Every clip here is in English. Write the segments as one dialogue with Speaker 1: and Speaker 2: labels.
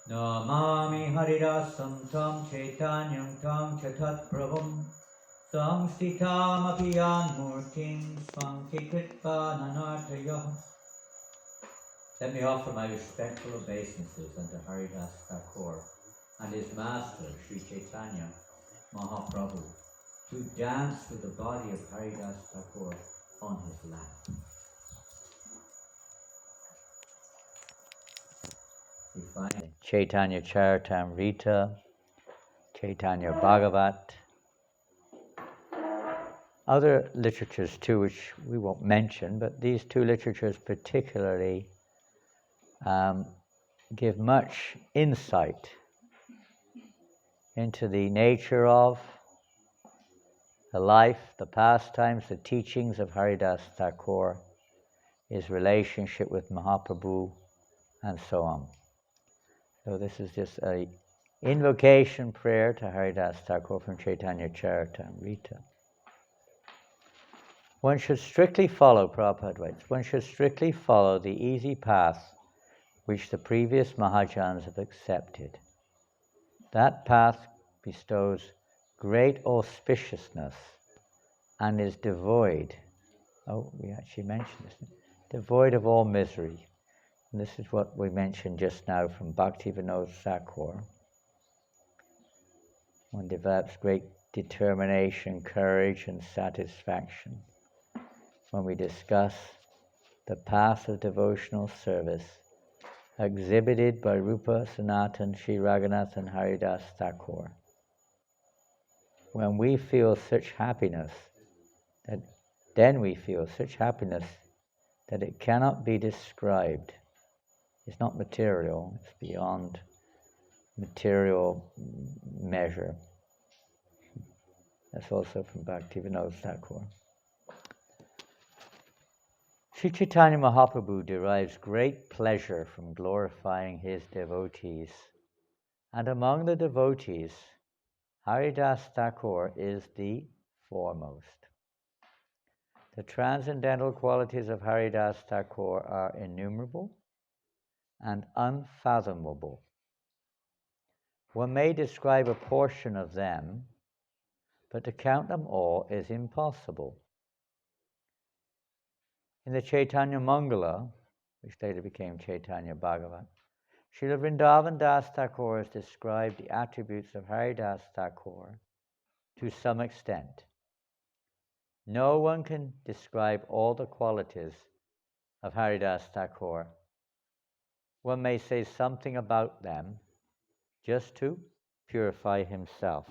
Speaker 1: Namami Haridasam Tam Chaitanyam Tam Chatat Prabhum Samstitam Apiyan Murtin Sankitva Nanartayah. Let me offer my respectful obeisances unto Haridas Thakur and his master, Sri Chaitanya Mahaprabhu, to dance with the body of Haridas Thakur on his lap. We find Chaitanya Charitamrita, Chaitanya Bhagavat, other literatures too, which we won't mention, but these two literatures particularly give much insight into the nature of the life, the pastimes, the teachings of Haridas Thakur, his relationship with Mahaprabhu, and so on. So this is just a invocation prayer to Haridas Thakur from Chaitanya Charitamrita. One should strictly follow, Prabhupada writes, one should strictly follow the easy path which the previous Mahajans have accepted. That path bestows great auspiciousness and is devoid, we actually mentioned this, devoid of all misery. And this is what we mentioned just now from Bhaktivinoda Thakur. One develops great determination, courage, and satisfaction when we discuss the path of devotional service exhibited by Rupa Sanatan Sri Raghunath and Haridas Thakur. When we feel such happiness, then we feel such happiness that it cannot be described. It's not material, it's beyond material measure. That's also from Bhaktivinoda Thakur. Sri Chaitanya Mahaprabhu derives great pleasure from glorifying his devotees. And among the devotees, Haridas Thakur is the foremost. The transcendental qualities of Haridas Thakur are innumerable and unfathomable. One may describe a portion of them, but to count them all is impossible. In the Chaitanya Mangala, which later became Chaitanya Bhagavat, Srila Vrindavan Das Thakur has described the attributes of Haridas Thakur to some extent. No one can describe all the qualities of Haridas Thakur. One may say something about them just to purify himself.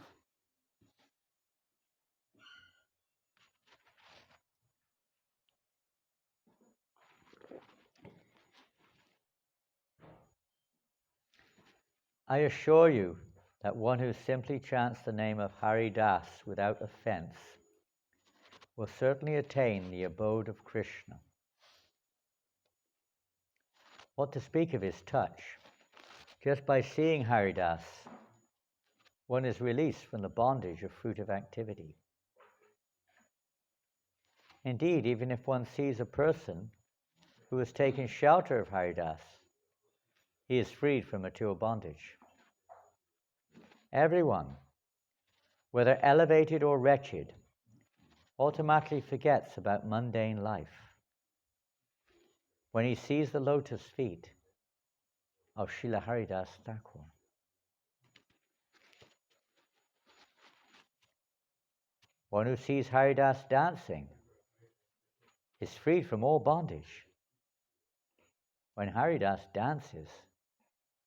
Speaker 1: I assure you that one who simply chants the name of Haridas without offense will certainly attain the abode of Krishna. What to speak of his touch? Just by seeing Haridas, one is released from the bondage of fruitive activity. Indeed, even if one sees a person who has taken shelter of Haridas, he is freed from material bondage. Everyone, whether elevated or wretched, automatically forgets about mundane life when he sees the lotus feet of Srila Haridas Thakur. One who sees Haridas dancing is freed from all bondage. When Haridas dances,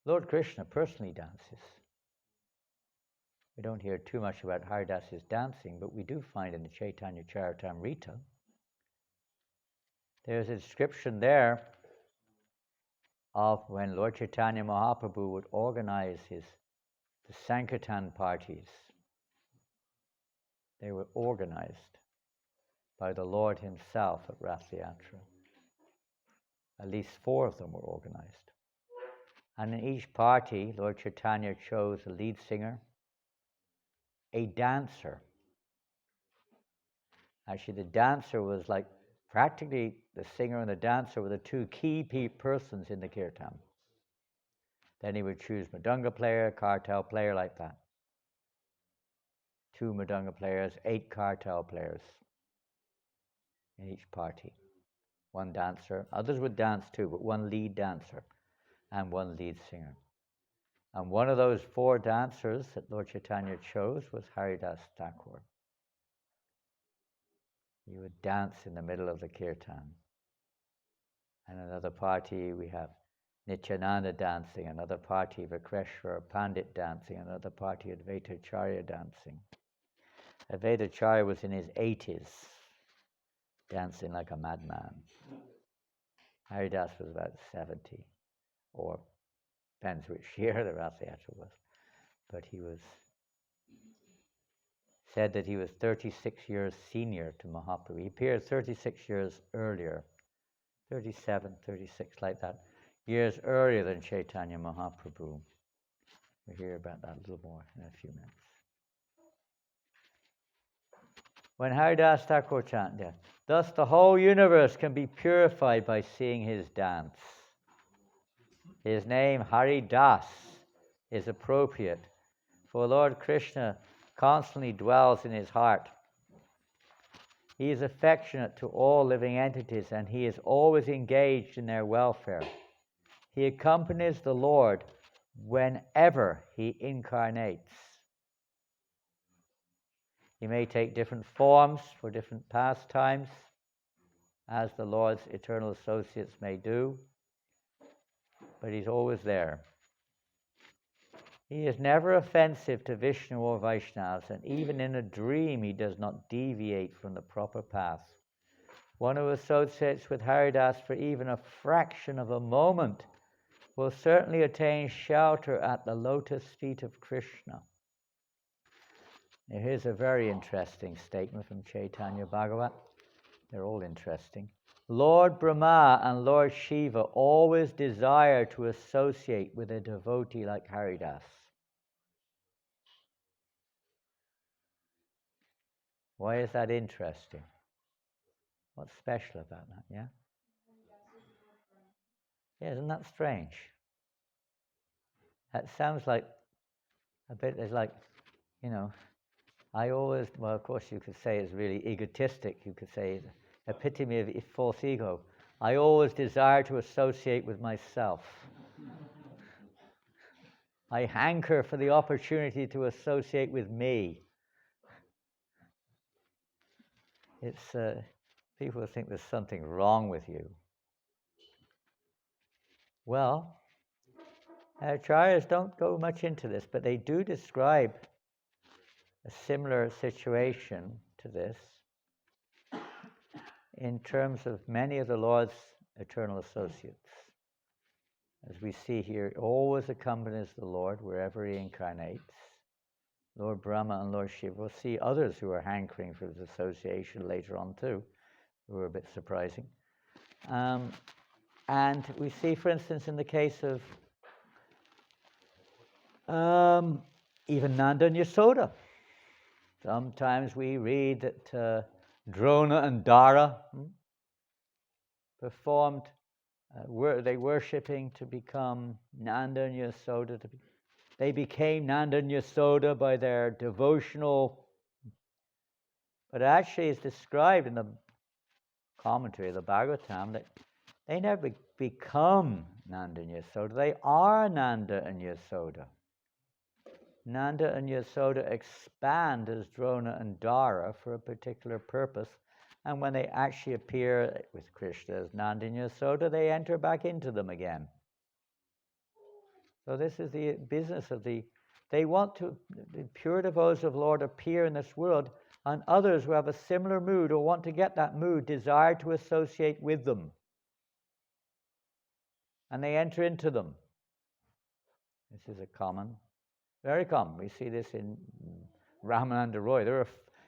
Speaker 1: Lord Krishna personally dances. We don't hear too much about Haridas's dancing, but we do find in the Chaitanya Charitamrita, there's a description there of when Lord Chaitanya Mahaprabhu would organize the Sankirtan parties. They were organized by the Lord himself at Rath Yatra. At least 4 of them were organized. And in each party, Lord Chaitanya chose a lead singer, a dancer. Actually, the dancer was like practically the singer and the dancer were the 2 key persons in the kirtan. Then he would choose mridanga player, kartal player, like that. 2 mridanga players, 8 kartal players in each party. 1 dancer. Others would dance too, but 1 lead dancer and 1 lead singer. And one of those 4 dancers that Lord Chaitanya chose was Haridasa Thakur. He would dance in the middle of the kirtan. And another party we have Nityananda dancing, another party Vikreshwar Pandit dancing, another party Advaitacharya dancing. Advaitacharya was in his 80s, dancing like a madman. Haridas was about 70, or depends which year the Rath Yatra was. But he was said that he was 36 years senior to Mahaprabhu. He appeared 36 years earlier, 37, 36, like that, years earlier than Chaitanya Mahaprabhu. We'll hear about that a little more in a few minutes. When Haridas Thakur chanted, thus the whole universe can be purified by seeing his dance. His name, Haridas, is appropriate, for Lord Krishna constantly dwells in his heart. He is affectionate to all living entities, and he is always engaged in their welfare. He accompanies the Lord whenever he incarnates. He may take different forms for different pastimes, as the Lord's eternal associates may do, but he's always there. He is never offensive to Vishnu or Vaishnavas, and even in a dream he does not deviate from the proper path. One who associates with Haridas for even a fraction of a moment will certainly attain shelter at the lotus feet of Krishna. Now here's a very interesting statement from Chaitanya Bhagavat. They're all interesting. Lord Brahma and Lord Shiva always desire to associate with a devotee like Haridas. Why is that interesting? What's special about that, yeah? Yeah, isn't that strange? That sounds like a bit, it's like, I always, well, of course you could say it's really egotistic. You could say it's epitome of false ego. I always desire to associate with myself. I hanker for the opportunity to associate with me. It's people think there's something wrong with you. Well, acharyas don't go much into this, but they do describe a similar situation to this in terms of many of the Lord's eternal associates. As we see here, always accompanies the Lord wherever he incarnates. Lord Brahma and Lord Shiva. We'll see others who are hankering for this association later on too, who are a bit surprising. And we see, for instance, in the case of even Nanda and Yasoda. Sometimes we read that Drona and Dara performed, were they worshipping to become Nanda and Yasoda. They became Nanda and Yasoda by their devotional, but actually it's described in the commentary of the Bhagavatam that they never become Nanda and Yasoda. They are Nanda and Yasoda. Nanda and Yasoda expand as Drona and Dara for a particular purpose, and when they actually appear with Krishna as Nanda and Yasoda, they enter back into them again. So this is the business of the pure devotees of Lord appear in this world, and others who have a similar mood or want to get that mood desire to associate with them. And they enter into them. This is very common. We see this in Ramananda Roy.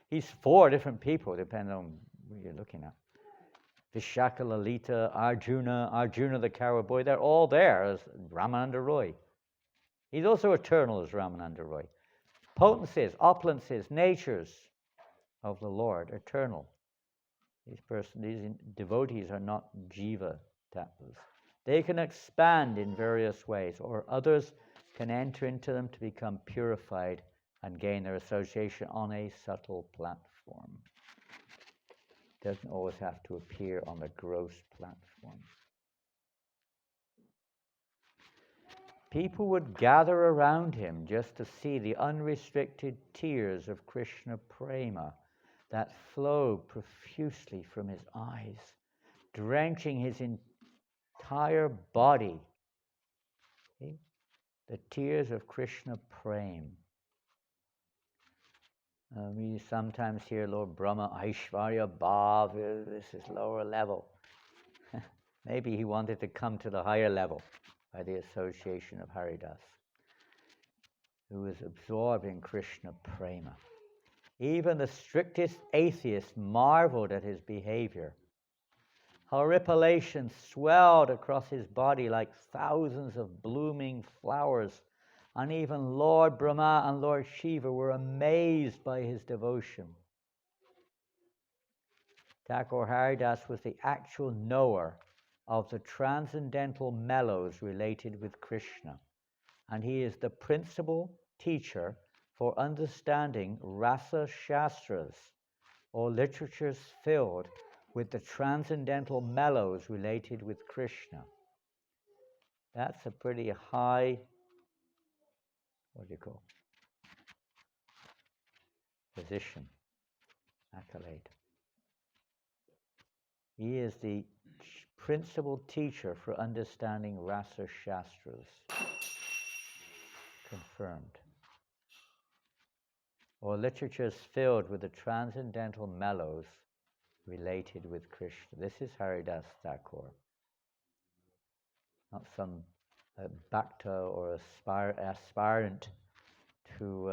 Speaker 1: He's 4 different people, depending on what you're looking at. Vishaka, Lalita, Arjuna the cowboy, they're all there as Ramananda Roy. He's also eternal as Ramananda Roy. Potencies, opulences, natures of the Lord, eternal. These devotees are not jiva tattvas. They can expand in various ways, or others can enter into them to become purified and gain their association on a subtle platform. It doesn't always have to appear on the gross platform. People would gather around him just to see the unrestricted tears of Krishna prema that flowed profusely from his eyes, drenching his entire body. See? The tears of Krishna prema. We sometimes hear Lord Brahma, Aishvarya Bhav, this is lower level. Maybe he wanted to come to the higher level by the association of Haridasa, who was absorbed in Krishna prema. Even the strictest atheist marveled at his behavior. Horripilations swelled across his body like thousands of blooming flowers, and even Lord Brahma and Lord Shiva were amazed by his devotion. Thakur Haridas was the actual knower of the transcendental mellows related with Krishna, and he is the principal teacher for understanding rasa shastras, or literatures filled with the transcendental mellows related with Krishna. That's a pretty high, position, accolade. He is the principal teacher for understanding rasa shastras. Confirmed. Or literatures filled with the transcendental mellows related with Krishna. This is Haridasa Thakur. Not some bhakta or aspirant to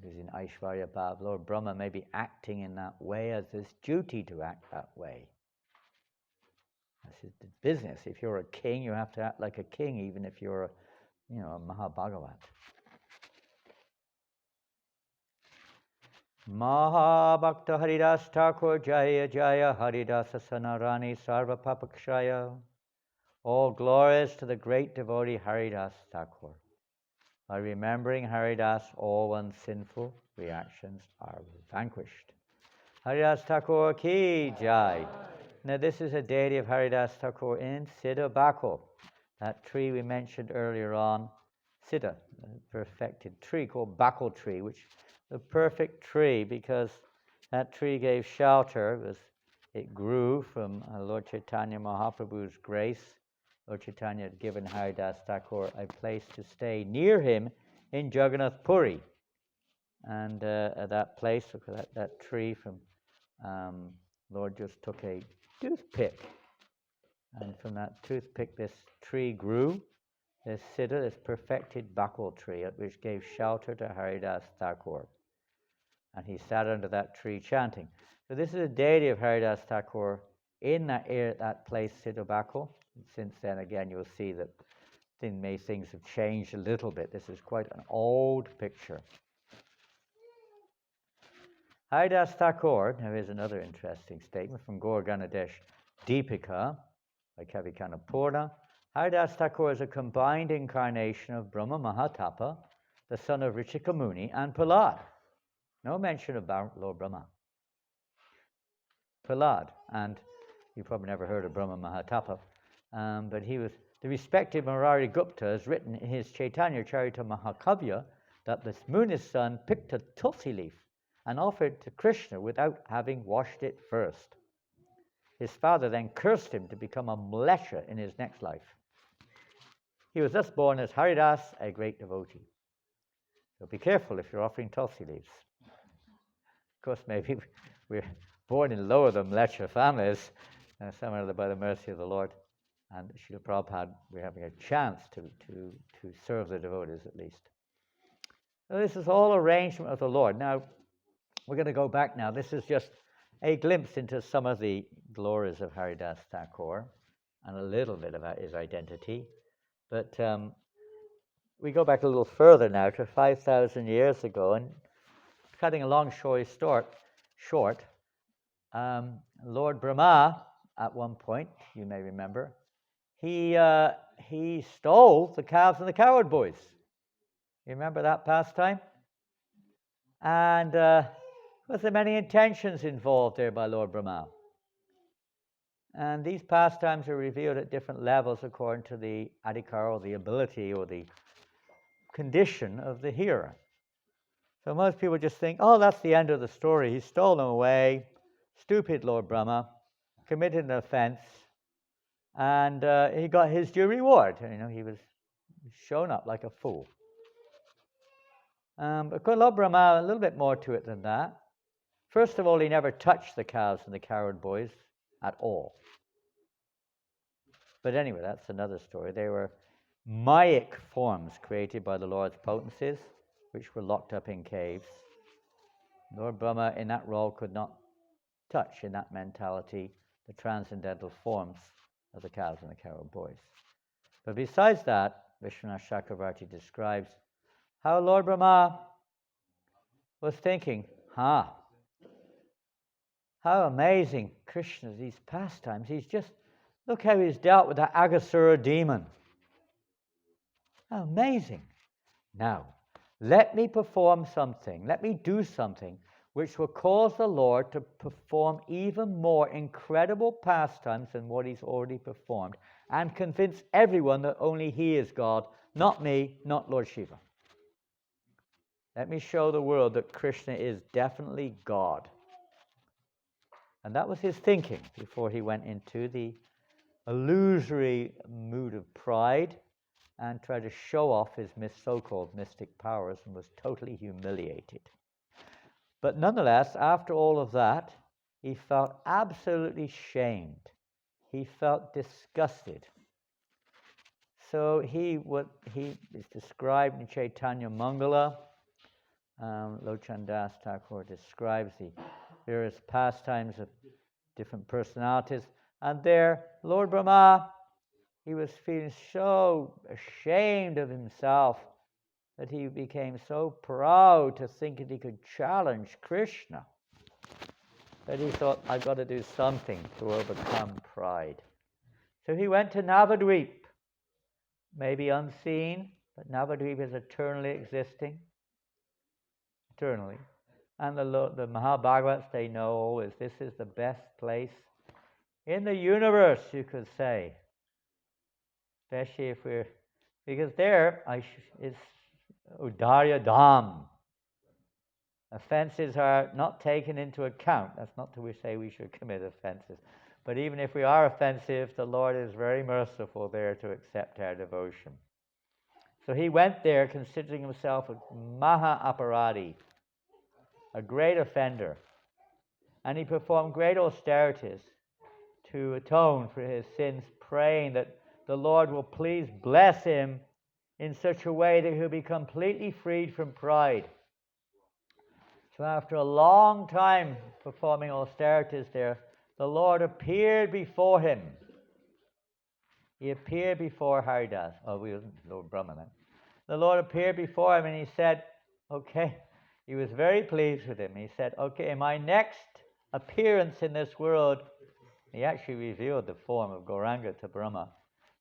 Speaker 1: who's in Aishvarya Bhav. Lord Brahma may be acting in that way as his duty to act that way. This is the business. If you're a king, you have to act like a king, even if you're a Mahabhagavat. Mahabhakta Haridas Thakur Jaya Jaya Haridasa Sanarani Sarva Papakshaya. All glories to the great devotee Haridas Thakur. By remembering Haridas, all one's sinful reactions are vanquished. Haridas Thakur ki jai. Now this is a deity of Haridas Thakur in Siddha Bakul, that tree we mentioned earlier on. Siddha, a perfected tree called Bakul tree, which the perfect tree because that tree gave shelter. It grew from Lord Chaitanya Mahaprabhu's grace. Lord Chaitanya had given Haridas Thakur a place to stay near him in Jagannath Puri. And at that place, look at that tree from Lord just took a toothpick. And from that toothpick, this tree grew, this siddha, this perfected bakul tree, which gave shelter to Haridas Thakur. And he sat under that tree chanting. So this is a deity of Haridas Thakur in that place, Siddha Bakul. Since then, again, you'll see that things have changed a little bit. This is quite an old picture. Haridas Thakur, now here's another interesting statement from Gaur Ganadesh Deepika by Kavikana Purna. Haridas Thakur is a combined incarnation of Brahma Mahatapa, the son of Rishika Muni, and Prahlad. No mention about Lord Brahma. Prahlad, and you probably never heard of Brahma Mahatapa, but he was the respected Murari Gupta has written in his Chaitanya Charita Mahakavya that this Muni's son picked a tulsi leaf and offered to Krishna without having washed it first. His father then cursed him to become a mlesha in his next life. He was thus born as Haridas, a great devotee. So be careful if you're offering tulsi leaves. Of course, maybe we're born in lower than mlesha families, somehow by the mercy of the Lord. And Srila Prabhupada, we're having a chance to serve the devotees at least. So this is all arrangement of the Lord. Now, we're going to go back now. This is just a glimpse into some of the glories of Haridas Thakur and a little bit about his identity. But we go back a little further now to 5,000 years ago, and cutting a long story short, Lord Brahma, at one point, you may remember, he stole the calves and the cowherd boys. You remember that pastime? And was there many intentions involved there by Lord Brahma? And these pastimes are revealed at different levels according to the adhikar, or the ability, or the condition of the hearer. So most people just think, oh, that's the end of the story. He stole them away. Stupid Lord Brahma committed an offense, and he got his due reward. He was shown up like a fool. But Lord Brahma, a little bit more to it than that. First of all, he never touched the calves and the cowherd boys at all. But anyway, that's another story. They were Mayic forms created by the Lord's potencies, which were locked up in caves. Lord Brahma, in that role, could not touch, in that mentality, the transcendental forms of the cows and the cowherd boys. But besides that, Vishwanath Chakravarti describes how Lord Brahma was thinking, how amazing Krishna, these pastimes. Look how he's dealt with that Aghasura demon. How amazing. Now, let me perform something, let me do something which will cause the Lord to perform even more incredible pastimes than what he's already performed, and convince everyone that only he is God, not me, not Lord Shiva. Let me show the world that Krishna is definitely God. And that was his thinking before he went into the illusory mood of pride and tried to show off his so-called mystic powers, and was totally humiliated. But nonetheless, after all of that, he felt absolutely shamed. He felt disgusted. So he is described in Chaitanya Mangala. Lochan Das Thakur describes the various pastimes of different personalities. And there, Lord Brahma, he was feeling so ashamed of himself that he became so proud to think that he could challenge Krishna, that he thought, I've got to do something to overcome pride. So he went to Navadvip, maybe unseen, but Navadvip is eternally existing, eternally. And the Mahabhagavats, they know always, this is the best place in the universe, you could say. Especially because there is Udarya Dham. Offenses are not taken into account. That's not to say we should commit offenses. But even if we are offensive, the Lord is very merciful there to accept our devotion. So he went there considering himself a Maha Aparadi, a great offender. And he performed great austerities to atone for his sins, praying that the Lord will please bless him in such a way that he'll be completely freed from pride. So after a long time performing austerities there, the Lord appeared before him. He appeared before Haridasa. Lord Brahma then. The Lord appeared before him and he said, okay, he was very pleased with him. He said, okay, in my next appearance in this world, he actually revealed the form of Gauranga to Brahma.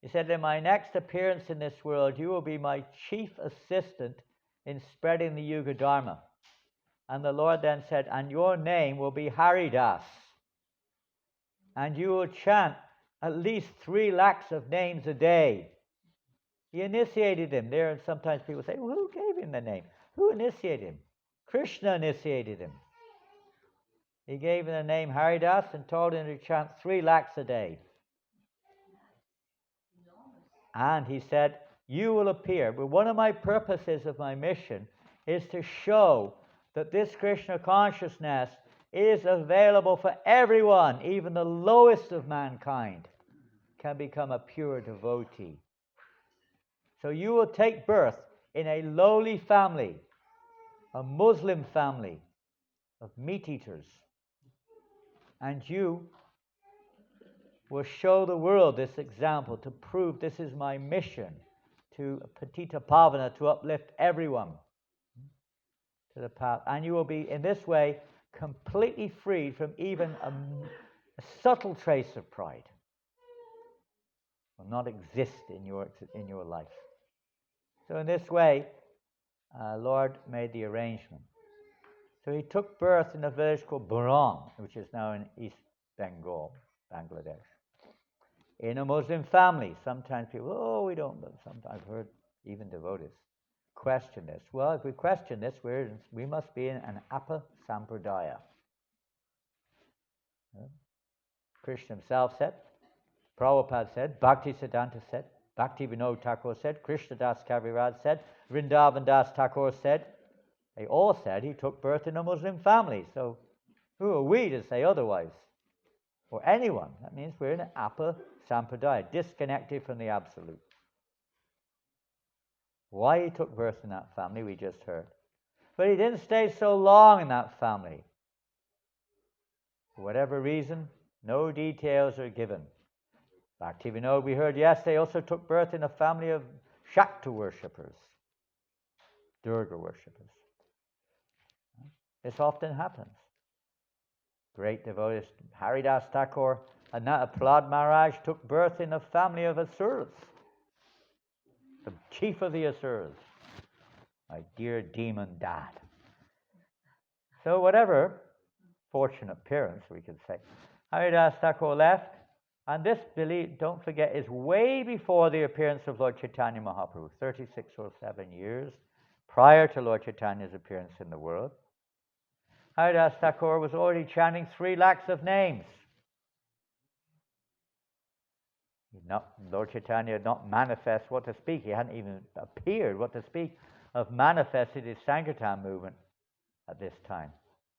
Speaker 1: He said, in my next appearance in this world, you will be my chief assistant in spreading the Yuga Dharma. And the Lord then said, and your name will be Haridas. And you will chant at least 3 lakhs of names a day. He initiated him there, and sometimes people say, well, who gave him the name? Who initiated him? Krishna initiated him. He gave him the name Haridas and told him to chant 3 lakhs a day. And he said, you will appear. But one of my purposes of my mission is to show that this Krishna consciousness is available for everyone. Even the lowest of mankind can become a pure devotee. So you will take birth in a lowly family, a Muslim family of meat eaters. And you will show the world this example to prove this is my mission, to Patita Pavana, to uplift everyone to the path. And you will be, in this way, completely freed from even a subtle trace of pride. will not exist in your life. So in this way, Lord made the arrangement. So he took birth in a village called Burong, which is now in East Bengal, Bangladesh, in a Muslim family. Sometimes people, we don't, but sometimes I've heard even devotees question this. Well, if we question this, we must be in an Apa Sampradaya. Krishna himself said, Prabhupada said, Bhakti Siddhanta said, Bhakti Vinod Thakur said, Krishna Das Kaviraj said, Vrindavan Das Thakur said. They all said he took birth in a Muslim family. So who are we to say otherwise? Or anyone. That means we're in an Apa Sampradaya, disconnected from the Absolute. Why he took birth in that family, we just heard. But he didn't stay so long in that family. For whatever reason, no details are given. Bhaktivinoda, we heard yesterday, also took birth in a family of Shakta worshippers, Durga worshippers. This often happens. Great devotees, Haridasa Thakur and Prahlad Maharaj took birth in a family of Asuras, the chief of the Asuras, my dear demon dad. So whatever fortunate parents, we could say, Haridasa Thakur left, and this, don't forget, is way before the appearance of Lord Chaitanya Mahaprabhu, 36 or 7 years prior to Lord Chaitanya's appearance in the world. Haridasa Thakur was already chanting 3 lakhs of names. Lord Chaitanya had not manifest what to speak. He hadn't even appeared what to speak of manifested his Sankirtan movement at this time.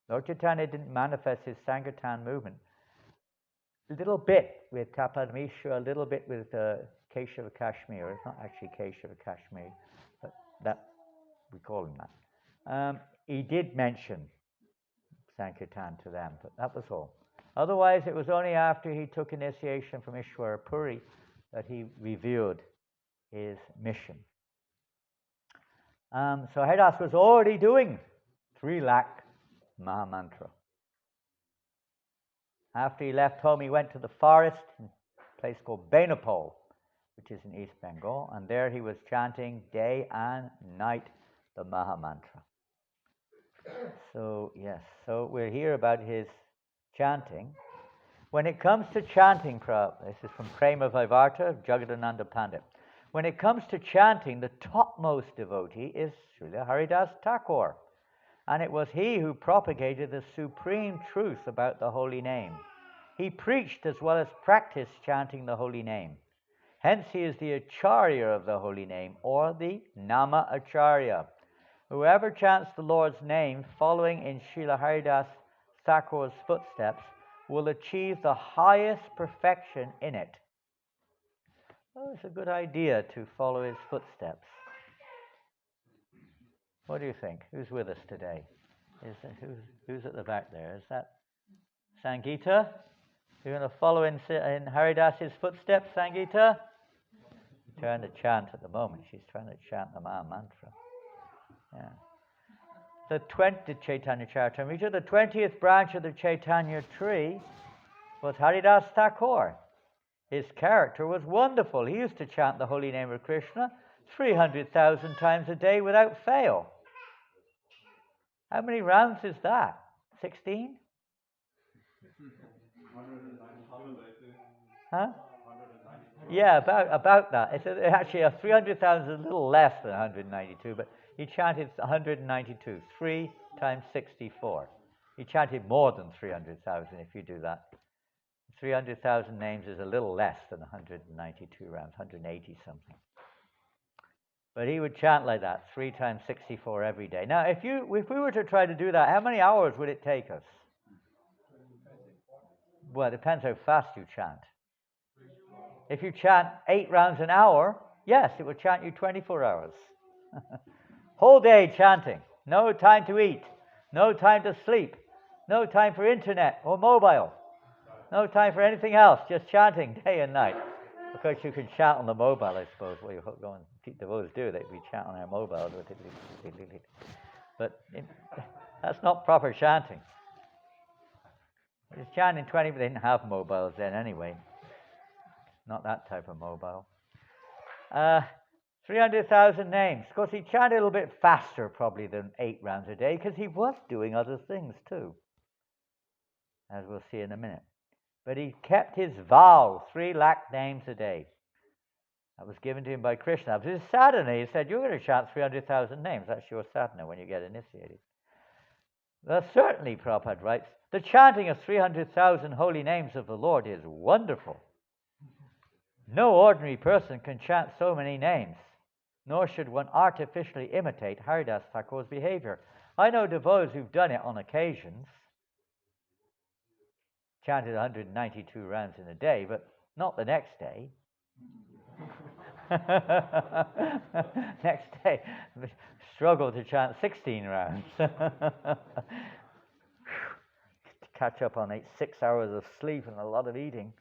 Speaker 1: Lord Chaitanya didn't manifest his Sankirtan movement. A little bit with Kapad Mishra, a little bit with Keshava Kashmir. It's not actually Keshava Kashmir, but that we call him that. He did mention Sankirtan to them, but that was all. Otherwise, it was only after he took initiation from Ishwara Puri that he revealed his mission. So Haridas was already doing 3 lakh Mahamantra. After he left home, he went to the forest in a place called Benapole, which is in East Bengal, and there he was chanting day and night the Mahamantra. So, yes, so we'll hear about his chanting. When it comes to chanting, this is from Prema Vaivarta of Jagadananda Pandit. When it comes to chanting, the topmost devotee is Srila Haridasa Thakur. And it was he who propagated the supreme truth about the holy name. He preached as well as practiced chanting the holy name. Hence he is the Acharya of the holy name, or the Nama Acharya. Whoever chants the Lord's name following in Srila Haridasa Thakur's footsteps will achieve the highest perfection in it. Well, it's a good idea to follow his footsteps. What do you think? Who's with us today? Who's at the back there? Is that Sangeeta? You're going to follow in Haridasa's footsteps, Sangeeta? She's trying to chant at the moment. She's trying to chant the Maha Mantra. Yeah. The 20th Chaitanya Charitamrita, the 20th branch of the Chaitanya tree, was Haridasa Thakur. His character was wonderful. He used to chant the holy name of Krishna 300,000 times a day without fail. How many rounds is that? 16? Huh? Yeah, about that. It's actually 300,000 is a little less than 192, but he chanted 192, 3 times 64. He chanted more than 300,000 if you do that. 300,000 names is a little less than 192 rounds, 180 something. But he would chant like that, 3 times 64 every day. Now, if we were to try to do that, how many hours would it take us? Well, it depends how fast you chant. If you chant 8 rounds an hour, yes, it would chant you 24 hours. Whole day chanting, no time to eat, no time to sleep, no time for internet or mobile, no time for anything else, just chanting day and night. Of course, you can chant on the mobile, I suppose. Well, you go and devotees do that. We chant on our mobile. But that's not proper chanting. It's chanting 20, but they didn't have mobiles then anyway. not that type of mobile. 300,000 names. Of course, he chanted a little bit faster probably than 8 rounds a day because he was doing other things too, as we'll see in a minute. But he kept his vow, 3 lakh names a day. That was given to him by Krishna. It was his sadhana. He said, you're going to chant 300,000 names. That's your sadhana when you get initiated. Certainly, Prabhupada writes, the chanting of 300,000 holy names of the Lord is wonderful. No ordinary person can chant so many names, nor should one artificially imitate Haridasa Thakur's behavior. I know devotees who've done it on occasions, chanted 192 rounds in a day, but not the next day. Next day, struggle to chant 16 rounds. To catch up on 6 hours of sleep and a lot of eating.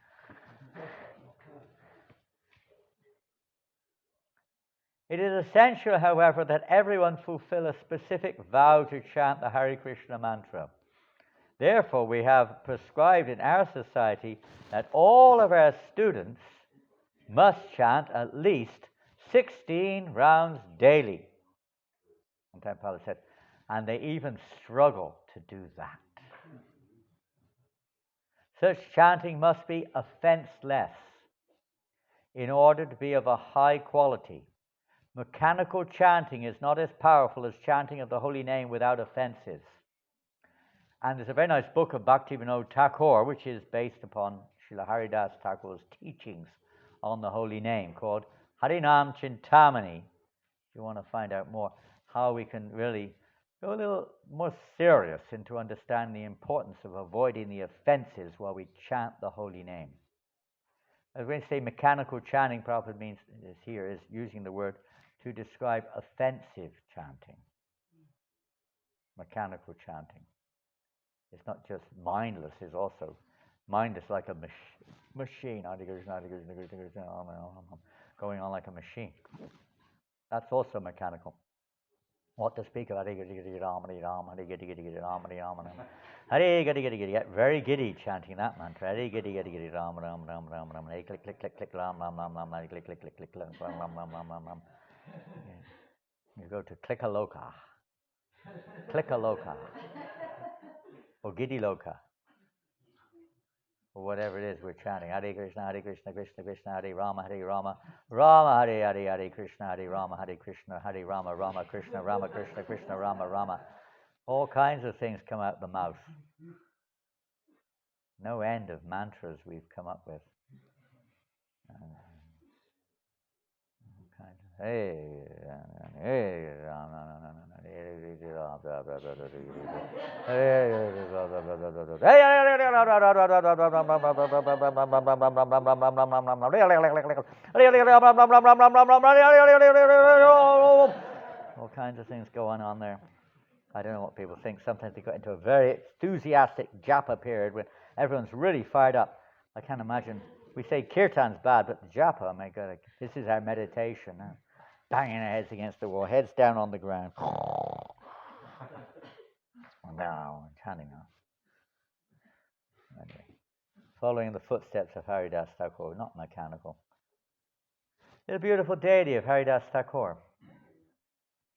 Speaker 1: It is essential, however, that everyone fulfill a specific vow to chant the Hare Krishna mantra. Therefore, we have prescribed in our society that all of our students must chant at least 16 rounds daily. One time Prabhupada said, and they even struggle to do that. Such chanting must be offenseless in order to be of a high quality. Mechanical chanting is not as powerful as chanting of the holy name without offenses. And there's a very nice book of Bhaktivinoda Thakur, which is based upon Srila Haridasa Thakur's teachings on the holy name, called Harinam Chintamani. If you want to find out more, how we can really go a little more serious into understanding the importance of avoiding the offenses while we chant the holy name. As we say mechanical chanting, Prabhupada means is using the word to describe offensive chanting. Mechanical chanting. It's not just mindless, it's also mindless like a machine, going on like a machine. That's also mechanical. What to speak of? Hare get very giddy chanting that mantra. Hare giddy Ram Ram Ram Ram Ram. Hare click click click click Ram Ram Ram Ram. Hare click click click click Ram Ram Ram Ram Ram. You go to Klikkaloka, or Giddy Loka, or whatever it is we're chanting. Hare Krishna, Krishna Krishna, Hare Rama, Rama Hare Hare Krishna, Hare Rama, Rama Krishna, Krishna Rama, Rama. All kinds of things come out the mouth. No end of mantras we've come up with. Hey, all kinds of things going on there. I don't know what people think. Sometimes they go into a very enthusiastic japa period when everyone's really fired up. I can't imagine. We say kirtan's bad, but the japa, oh my God, this is our meditation. Banging our heads against the wall, heads down on the ground. Now, chanting now. Anyway, following the footsteps of Haridasa Thakur, not mechanical. It's a beautiful deity of Haridasa Thakur.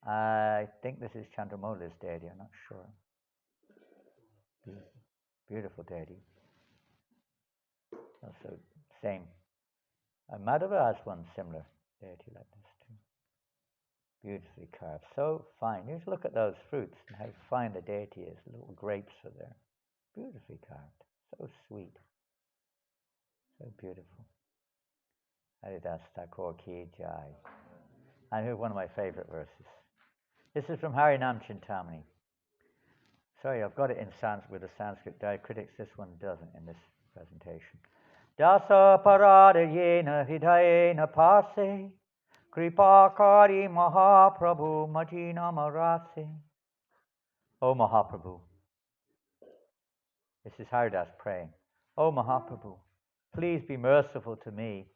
Speaker 1: I think this is Chandramola's deity, I'm not sure. Beautiful deity. Also, same. Madhava has one similar deity like this too. Beautifully carved, so fine. You just look at those fruits and how fine the deity is. The little grapes are there. Beautifully carved, so sweet, so beautiful. Haridasa Thakur ki jai. And here's one of my favorite verses. This is from Harinam Chintamani. Sorry, I've got it in Sanskrit with the Sanskrit diacritics. This one doesn't in this presentation. Dasa paradayena hidayena pase kripakari Mahaprabhu majina marase. O Mahaprabhu. This is Haridas praying. O Mahaprabhu, please be merciful to me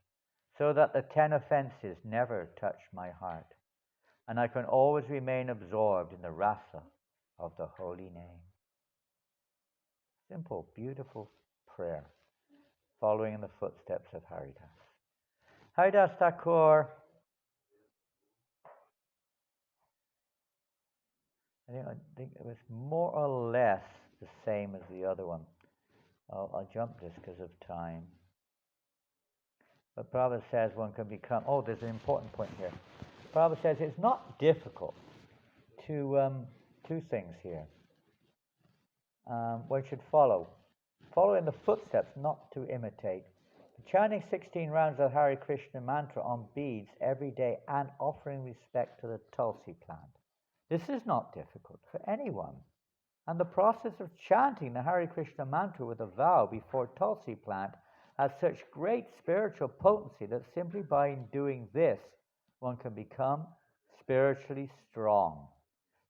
Speaker 1: so that the 10 offenses never touch my heart and I can always remain absorbed in the rasa of the holy name. Simple, beautiful prayer, following in the footsteps of Haridasa. Haridasa Thakur, I think it was more or less the same as the other one. I'll jump this because of time. But Prabhupada says one can become, there's an important point here. Prabhupada says it's not difficult to, two things here. One should follow in the footsteps, not to imitate. Chanting 16 rounds of Hare Krishna mantra on beads every day and offering respect to the Tulsi plant. This is not difficult for anyone. And the process of chanting the Hare Krishna mantra with a vow before Tulsi plant has such great spiritual potency that simply by doing this, one can become spiritually strong.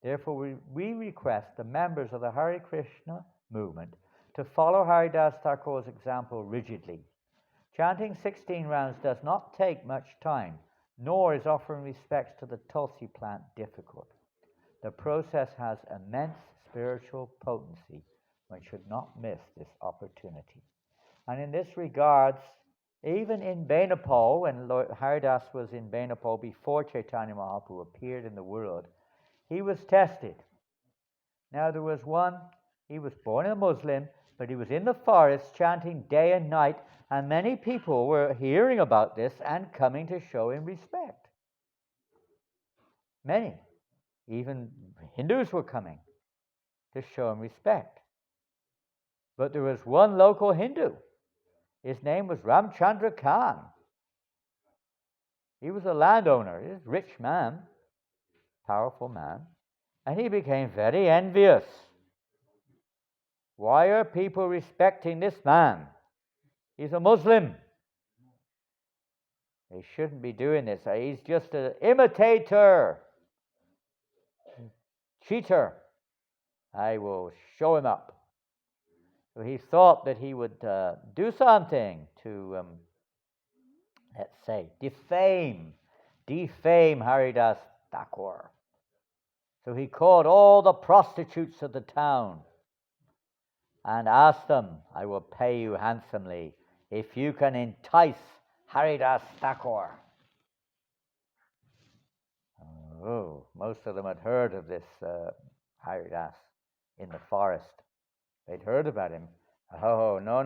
Speaker 1: Therefore, we request the members of the Hare Krishna movement to follow Haridasa Thakur's example rigidly. Chanting 16 rounds does not take much time, nor is offering respects to the Tulsi plant difficult. The process has immense spiritual potency. One should not miss this opportunity. And in this regards, even in Benapal, when Lord Haridas was in Benapal before Chaitanya Mahaprabhu appeared in the world, he was tested. Now there was one, he was born a Muslim, but he was in the forest chanting day and night, and many people were hearing about this and coming to show him respect. Many. Even Hindus were coming to show him respect. But there was one local Hindu. His name was Ramchandra Khan. He was a landowner. He was a rich man, powerful man. And he became very envious. Why are people respecting this man? He's a Muslim. They shouldn't be doing this. He's just an imitator, cheater. I will show him up. So he thought that he would do something to, let's say, defame Haridas Thakur. So he called all the prostitutes of the town and asked them, I will pay you handsomely if you can entice Haridas Thakur. Oh, most of them had heard of this Haridas in the forest. They'd heard about him. Oh, no.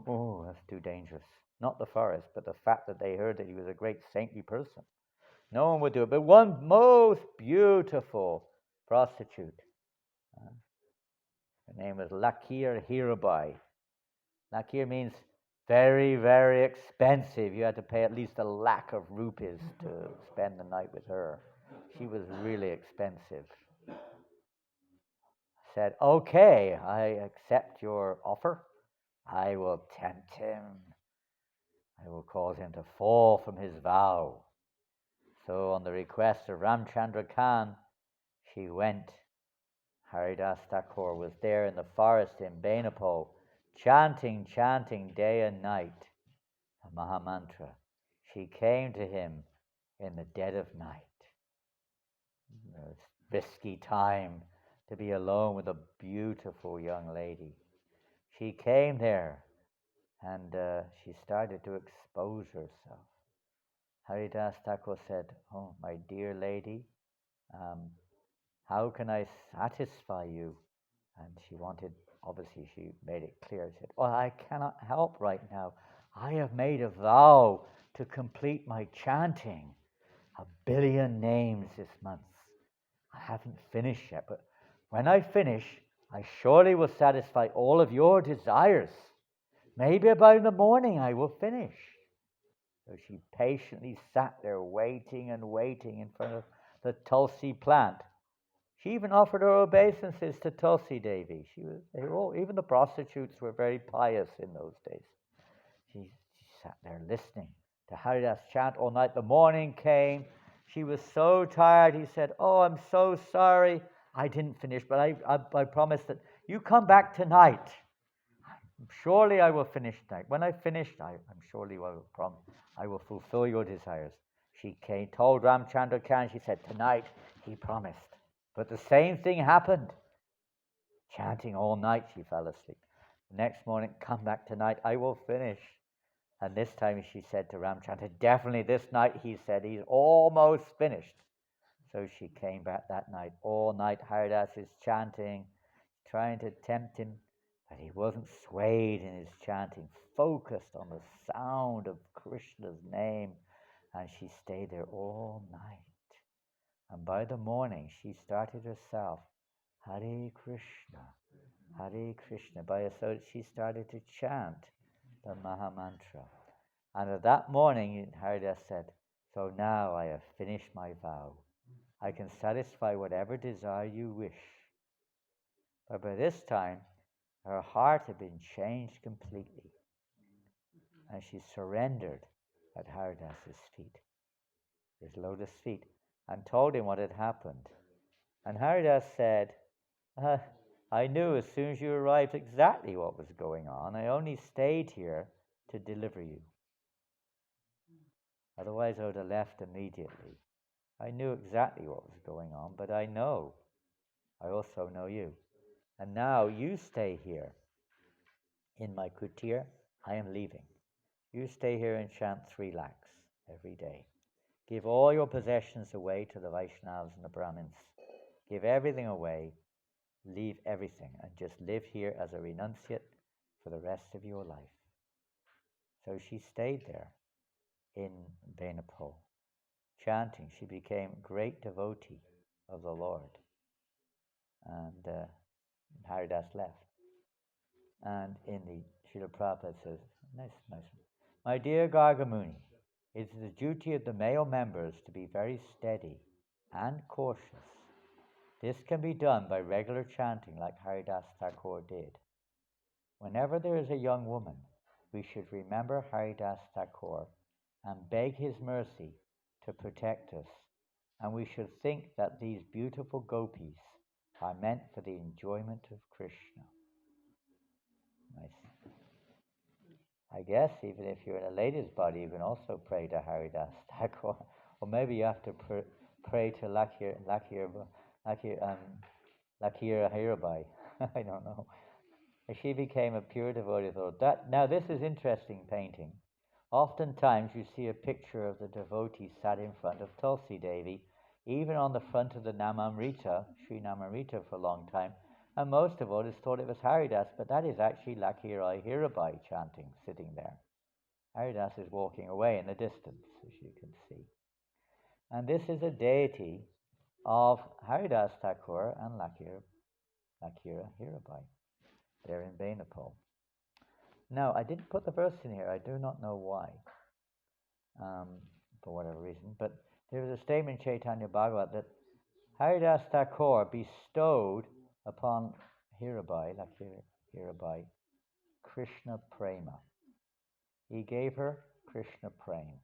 Speaker 1: Oh, that's too dangerous. Not the forest, but the fact that they heard that he was a great saintly person. No one would do it. But one most beautiful prostitute. Her name was Lakir Hirabai. Lakir means very, very expensive. You had to pay at least 1,00,000 of rupees to spend the night with her. She was really expensive. Said, okay, I accept your offer. I will tempt him. I will cause him to fall from his vow. So on the request of Ramchandra Khan, she went. Haridas Thakur was there in the forest in Benapal, chanting day and night the Mahamantra. She came to him in the dead of night. It was risky time to be alone with a beautiful young lady. She came there and she started to expose herself. Haridas Thakur said, oh, my dear lady, how can I satisfy you? And she wanted, obviously she made it clear. She said, oh, I cannot help right now. I have made a vow to complete my chanting 1 billion names this month. I haven't finished yet, but when I finish, I surely will satisfy all of your desires. Maybe about in the morning I will finish. So she patiently sat there waiting in front of the Tulsi plant. She even offered her obeisances to Tulsi Devi. Even the prostitutes were very pious in those days. She sat there listening to Haridas chant all night. The morning came. She was so tired. He said, oh, I'm so sorry. I didn't finish, but I promised that you come back tonight. Surely I will finish tonight. When I finish, I'm surely I will fulfill your desires. She told Ramchandra Khan, she said, tonight he promised. But the same thing happened. Chanting all night, she fell asleep. The next morning, come back tonight, I will finish. And this time she said to Ramchandra, definitely this night, he said, he's almost finished. So she came back that night. All night Haridas is chanting, trying to tempt him, but he wasn't swayed in his chanting, focused on the sound of Krishna's name, and she stayed there all night. And by the morning, she started herself, Hare Krishna, Hare Krishna. So she started to chant the Maha Mantra. And at that morning, Haridas said, so now I have finished my vow. I can satisfy whatever desire you wish. But by this time, her heart had been changed completely, and she surrendered at Haridas's feet, his lotus feet, and told him what had happened. And Haridas said, I knew as soon as you arrived exactly what was going on. I only stayed here to deliver you. Otherwise, I would have left immediately. I knew exactly what was going on, but I also know you. And now you stay here in my kutir. I am leaving. You stay here and chant 3 lakhs every day. Give all your possessions away to the Vaishnavas and the Brahmins. Give everything away. Leave everything and just live here as a renunciate for the rest of your life. So she stayed there in Benapole, chanting. She became a great devotee of the Lord. And Haridas left. And in the Srila Prabhupada says, nice. My dear Gargamuni, it is the duty of the male members to be very steady and cautious. This can be done by regular chanting like Haridasa Thakur did. Whenever there is a young woman, we should remember Haridasa Thakur and beg his mercy to protect us, and we should think that these beautiful gopis are meant for the enjoyment of Krishna. Nice. I guess even if you're in a lady's body, you can also pray to Haridasa Thakur, or maybe you have to pray to Lakir Hirabai. I don't know. She became a pure devotee of the Lord. Now this is interesting painting. Oftentimes you see a picture of the devotee sat in front of Tulsi Devi, even on the front of the Namamrita, Sri Namamrita for a long time, and most devotees thought it was Haridas, but that is actually Lakirai Hirabai chanting, sitting there. Haridas is walking away in the distance, as you can see. And this is a deity of Haridas Thakur and Lakira Hirabai. They're in Benapole. Now, I didn't put the verse in here. I do not know why, for whatever reason. But there is a statement in Chaitanya Bhagavat that Haridas Thakur bestowed upon Hirabai, Lakira Hirabai, Krishna Prema. He gave her Krishna Prema.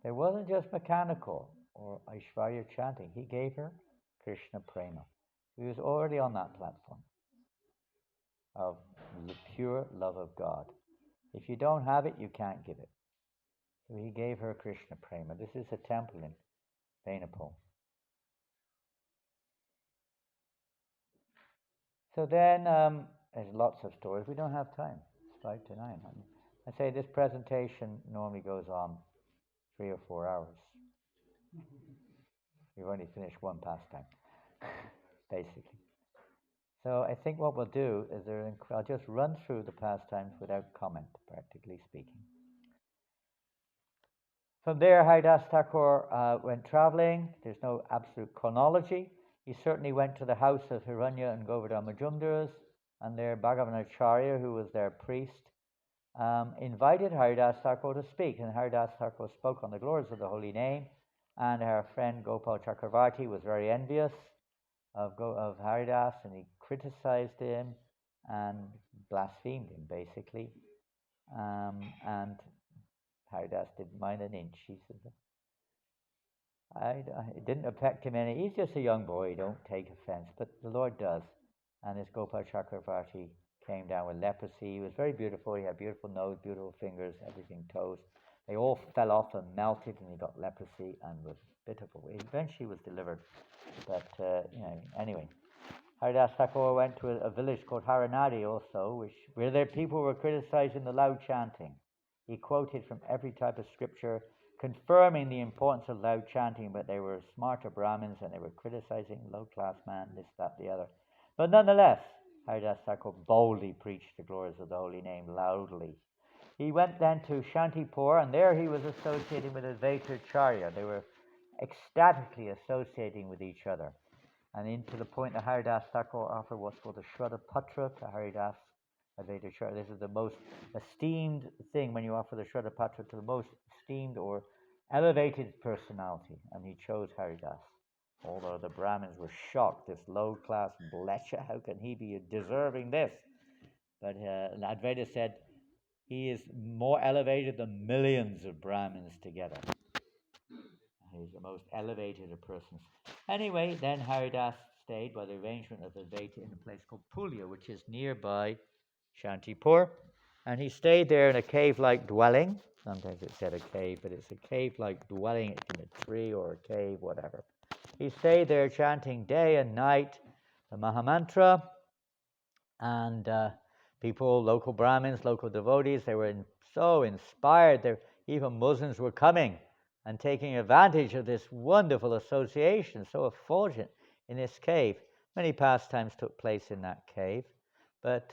Speaker 1: It wasn't just mechanical or Aishwarya chanting. He gave her Krishna Prema. He was already on that platform of the pure love of God. If you don't have it, you can't give it. So he gave her Krishna Prema. This is a temple in Benapole. So then, there's lots of stories. We don't have time. It's 5 to 9. I say this presentation normally goes on 3 or 4 hours. We've only finished one pastime, basically. So I think what we'll do is I'll just run through the pastimes without comment, practically speaking. From there, Haridas Thakur went traveling. There's no absolute chronology. He certainly went to the house of Hiranya and Govardhan Majumdars, and their Bhagavanacharya, who was their priest, invited Haridas Thakur to speak. And Haridas Thakur spoke on the glories of the holy name, and our friend Gopal Chakravarti was very envious of Haridas, and he criticized him and blasphemed him, basically. And Haridas didn't mind an inch. He said, it didn't affect him any. He's just a young boy. Don't take offense. But the Lord does. And his Gopal Chakravarti came down with leprosy. He was very beautiful. He had beautiful nose, beautiful fingers, everything, toes. They all fell off and melted, and he got leprosy and was pitiful. Eventually was delivered. But, anyway. Haridas Thakur went to a village called Haranadi also, where their people were criticizing the loud chanting. He quoted from every type of scripture, confirming the importance of loud chanting, but they were smarter Brahmins and they were criticizing low-class man, this, that, the other. But nonetheless, Haridas Thakur boldly preached the glories of the holy name loudly. He went then to Shantipur, and there he was associating with Advaita Acharya. They were ecstatically associating with each other. And into the point that Haridas Thakur offered what's called a Shraddha Patra to Haridas Advaita Acharya. This is the most esteemed thing when you offer the Shraddha Patra to the most esteemed or elevated personality. And he chose Haridas. Although the Brahmins were shocked, this low-class blecha, how can he be deserving this? But Advaita said, he is more elevated than millions of Brahmins together. He's the most elevated of persons. Anyway, then Haridas stayed by the arrangement of Advaita in a place called Pulya, which is nearby Shantipur. And he stayed there in a cave-like dwelling. Sometimes it said a cave, but it's a cave-like dwelling in a tree or a cave, whatever. He stayed there chanting day and night the Mahamantra, and people, local Brahmins, local devotees, they were so inspired. Even Muslims were coming and taking advantage of this wonderful association, so effulgent in this cave. Many pastimes took place in that cave, but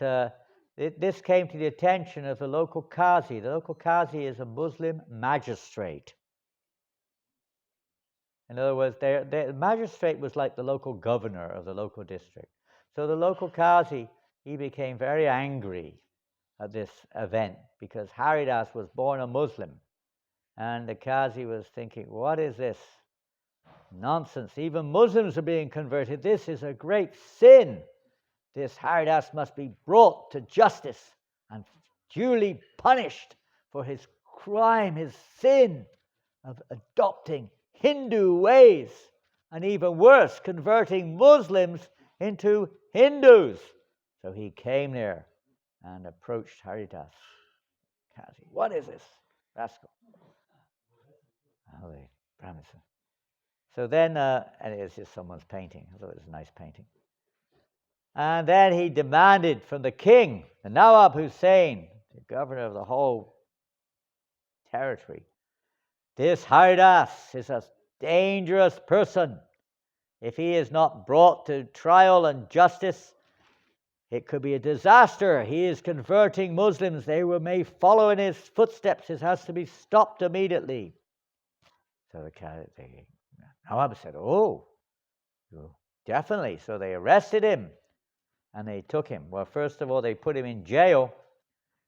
Speaker 1: this came to the attention of the local Qazi. The local Qazi is a Muslim magistrate. In other words, the magistrate was like the local governor of the local district. So the local Qazi, he became very angry at this event because Haridas was born a Muslim. And the Qazi was thinking, what is this nonsense? Even Muslims are being converted. This is a great sin. This Haridas must be brought to justice and duly punished for his crime, his sin of adopting Hindu ways, and even worse, converting Muslims into Hindus. So he came there and approached Haridas. Qazi, what is this rascal? Oh, the Brahmins. So then, and it's just someone's painting. I thought it was a nice painting. And then he demanded from the king, the Nawab Hussain, the governor of the whole territory, this Haridas is a dangerous person. If he is not brought to trial and justice, it could be a disaster. He is converting Muslims. They may follow in his footsteps. It has to be stopped immediately. So the Nawab said, oh, definitely. So they arrested him and they took him. Well, first of all, they put him in jail.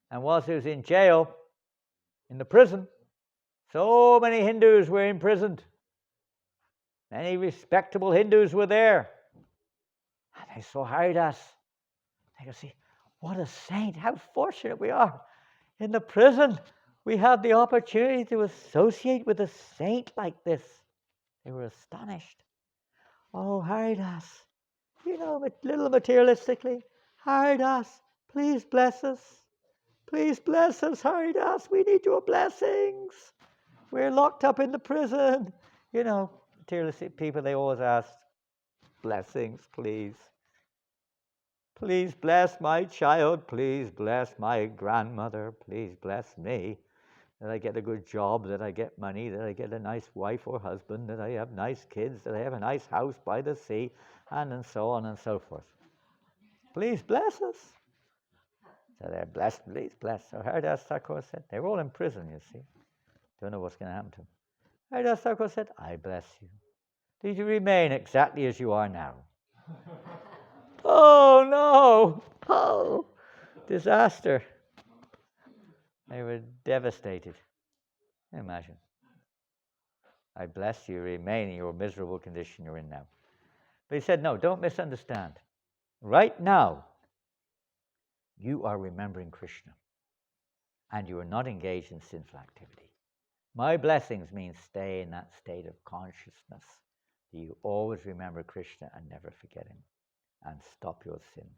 Speaker 1: And whilst he was in jail, in the prison, so many Hindus were imprisoned. Many respectable Hindus were there. And they saw Haridas. They could see, what a saint. How fortunate we are. In the prison, we have the opportunity to associate with a saint like this. They were astonished. Oh, Haridas, you know, a little materialistically, Haridas, please bless us. Please bless us, Haridas. We need your blessings. We're locked up in the prison. You know, materialistic people, they always ask, blessings, please. Please bless my child. Please bless my grandmother. Please bless me. That I get a good job, that I get money, that I get a nice wife or husband, that I have nice kids, that I have a nice house by the sea, and so on and so forth. Please bless us. So they're blessed, please bless. So Haridas Thakur said, they were all in prison, you see. Don't know what's going to happen to them. Haridas Thakur said, I bless you. Did you remain exactly as you are now? Oh, no. Oh, disaster. They were devastated. Imagine. I bless you, remain in your miserable condition you're in now. But he said, no, don't misunderstand. Right now, you are remembering Krishna, and you are not engaged in sinful activity. My blessings mean stay in that state of consciousness, that you always remember Krishna and never forget him, and stop your sins.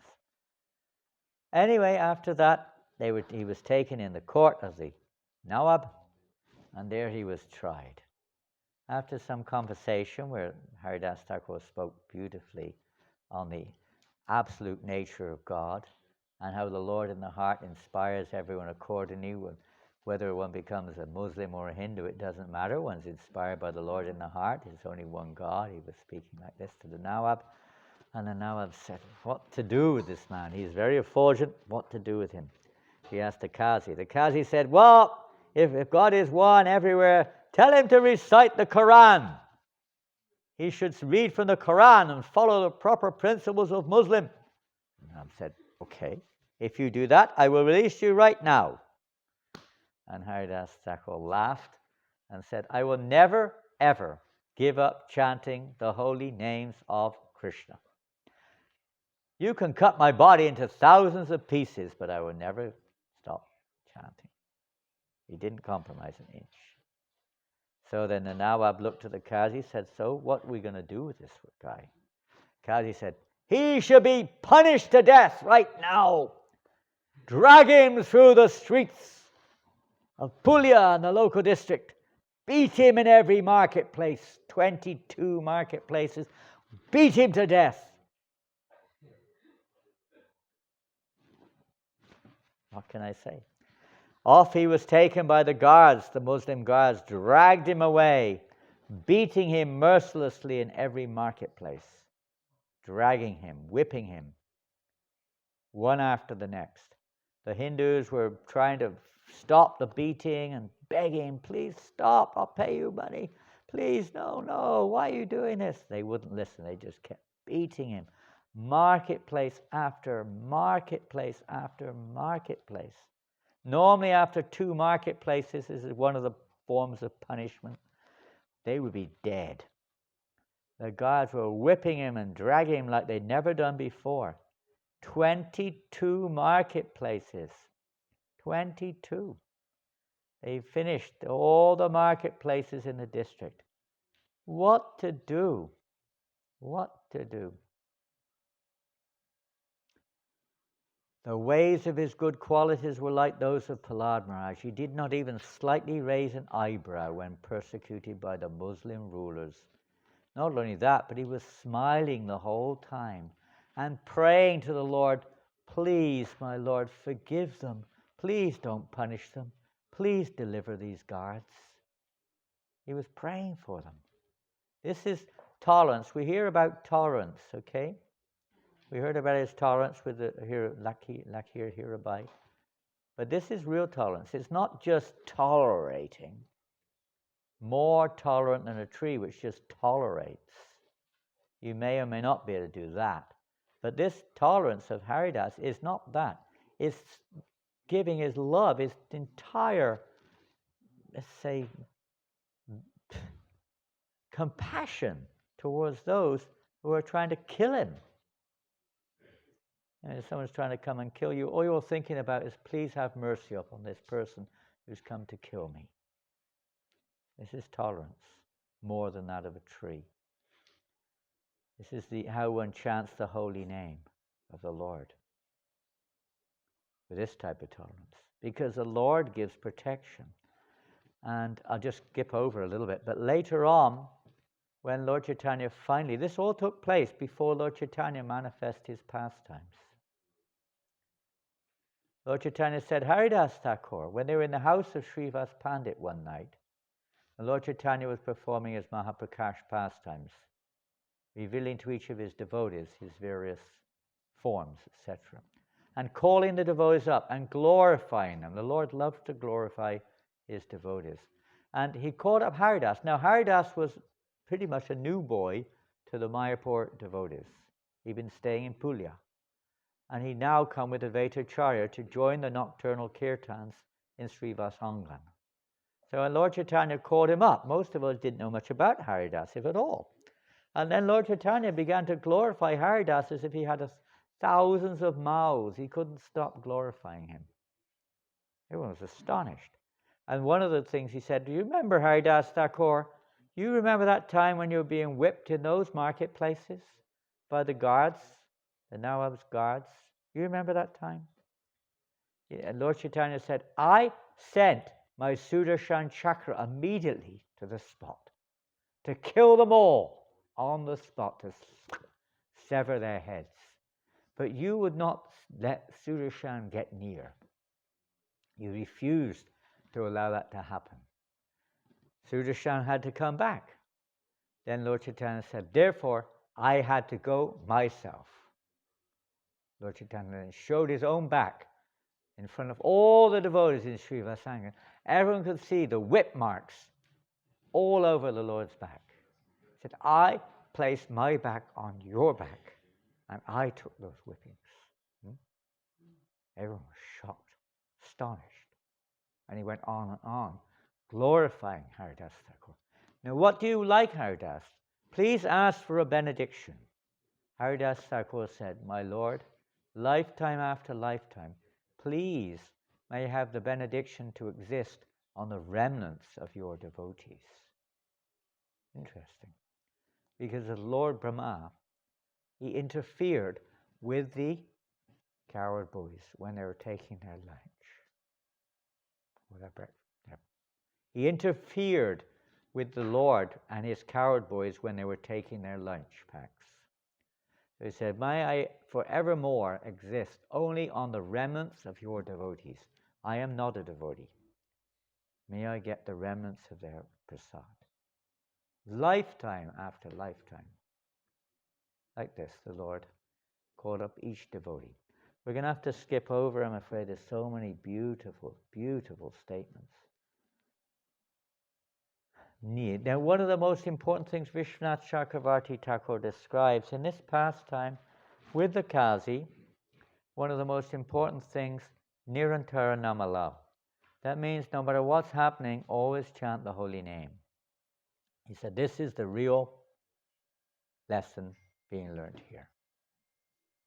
Speaker 1: Anyway, after that, he was taken in the court of the Nawab, and there he was tried. After some conversation where Haridas Thakur spoke beautifully on the absolute nature of God and how the Lord in the heart inspires everyone accordingly, Whether one becomes a Muslim or a Hindu, it doesn't matter. One's inspired by the Lord in the heart. There's only one God. He was speaking like this to the Nawab. And the Nawab said, what to do with this man? He's very effulgent. What to do with him? He asked the Qazi. The Qazi said, well, if God is one everywhere, tell him to recite the Quran. He should read from the Quran and follow the proper principles of Muslim. The Nawab said, okay, if you do that, I will release you right now. And Haridas Thakur laughed and said, I will never, ever give up chanting the holy names of Krishna. You can cut my body into thousands of pieces, but I will never stop chanting. He didn't compromise an inch. So then the Nawab looked at the Qazi, said, so what are we going to do with this guy? Qazi said, he should be punished to death right now. Drag him through the streets of Puglia in the local district. Beat him in every marketplace, 22 marketplaces. Beat him to death. What can I say? Off he was taken by the guards, the Muslim guards, dragged him away, beating him mercilessly in every marketplace, dragging him, whipping him, one after the next. The Hindus were trying to stop the beating and begging, please stop, I'll pay you money. Please, no, why are you doing this? They wouldn't listen, they just kept beating him. Marketplace after marketplace after marketplace. Normally after 2 marketplaces, this is one of the forms of punishment, they would be dead. The guards were whipping him and dragging him like they'd never done before. 22 marketplaces. 22. They finished all the marketplaces in the district. What to do? What to do? The ways of his good qualities were like those of Prahlad Maharaj. He did not even slightly raise an eyebrow when persecuted by the Muslim rulers. Not only that, but he was smiling the whole time and praying to the Lord, please, my Lord, forgive them. Please don't punish them. Please deliver these guards. He was praying for them. This is tolerance. We hear about tolerance, okay? We heard about his tolerance with the Lakir Hirabai. But this is real tolerance. It's not just tolerating. More tolerant than a tree which just tolerates. You may or may not be able to do that. But this tolerance of Haridas is not that. It's giving his love, his entire, let's say, compassion towards those who are trying to kill him. And if someone's trying to come and kill you, all you're thinking about is, please have mercy upon this person who's come to kill me. This is tolerance, more than that of a tree. This is how one chants the holy name of the Lord. With this type of tolerance. Because the Lord gives protection. And I'll just skip over a little bit. But later on, when Lord Chaitanya finally, this all took place before Lord Chaitanya manifested his pastimes. Lord Chaitanya said, Haridas Thakur, when they were in the house of Srivas Pandit one night, and Lord Chaitanya was performing his Mahaprakash pastimes, revealing to each of his devotees his various forms, etc., and calling the devotees up and glorifying them. The Lord loves to glorify his devotees. And he called up Haridas. Now, Haridas was pretty much a new boy to the Mayapur devotees. He'd been staying in Puglia. And he'd now come with Advaitacharya to join the nocturnal kirtans in Srivas Angan. So when Lord Chaitanya called him up, most of us didn't know much about Haridas, if at all. And then Lord Chaitanya began to glorify Haridas as if he had thousands of mouths. He couldn't stop glorifying him. Everyone was astonished. And one of the things he said, do you remember, Haridas Thakur? You remember that time when you were being whipped in those marketplaces by the guards, the Nawab's guards? You remember that time? And Lord Chaitanya said, I sent my Sudarshan Chakra immediately to the spot to kill them all on the spot, to sever their heads. But you would not let Sudarshan get near. You refused to allow that to happen. Sudarshan had to come back. Then Lord Chaitanya said, therefore, I had to go myself. Lord Chaitanya showed his own back in front of all the devotees in Srila Sangha. Everyone could see the whip marks all over the Lord's back. He said, I placed my back on your back, and I took those whippings. Everyone was shocked, astonished. And he went on, glorifying Haridasa Thakur. Now, what do you like, Haridas? Please ask for a benediction. Haridasa Thakur said, my Lord, lifetime after lifetime, please may I have the benediction to exist on the remnants of your devotees. Interesting. Because the Lord Brahma, he interfered with the coward boys when they were taking their lunch. He interfered with the Lord and his coward boys when they were taking their lunch packs. So he said, may I forevermore exist only on the remnants of your devotees. I am not a devotee. May I get the remnants of their prasad. Lifetime after lifetime. Like this, the Lord called up each devotee. We're going to have to skip over, I'm afraid. There's so many beautiful, beautiful statements. Now, one of the most important things Vishwanath Chakravarti Thakur describes in this pastime with the Kazi, one of the most important things, Nirantara Namala. That means no matter what's happening, always chant the holy name. He said this is the real lesson being learned here.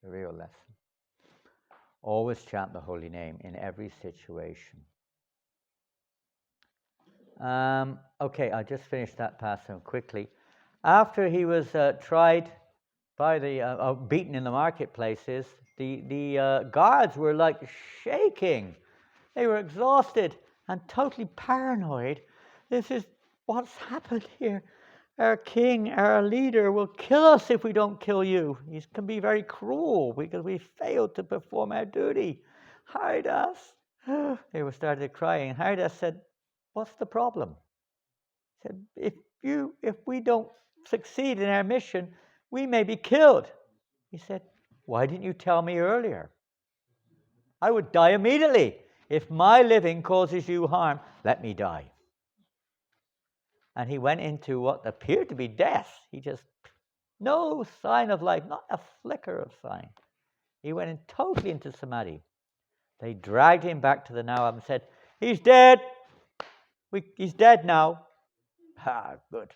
Speaker 1: The real lesson. Always chant the holy name in every situation. Okay, I'll just finish that pastime quickly. After he was tried by the beaten in the marketplaces, the guards were like shaking. They were exhausted and totally paranoid. This is what's happened here. Our king, our leader, will kill us if we don't kill you. He can be very cruel because we failed to perform our duty. Haridas. They were started crying. Haridas said, what's the problem? He said, if we don't succeed in our mission, we may be killed. He said, why didn't you tell me earlier? I would die immediately. If my living causes you harm, let me die. And he went into what appeared to be death. He just, no sign of life, not a flicker of sign. He went in totally into samadhi. They dragged him back to the Nawab and said, he's dead. He's dead now. Good.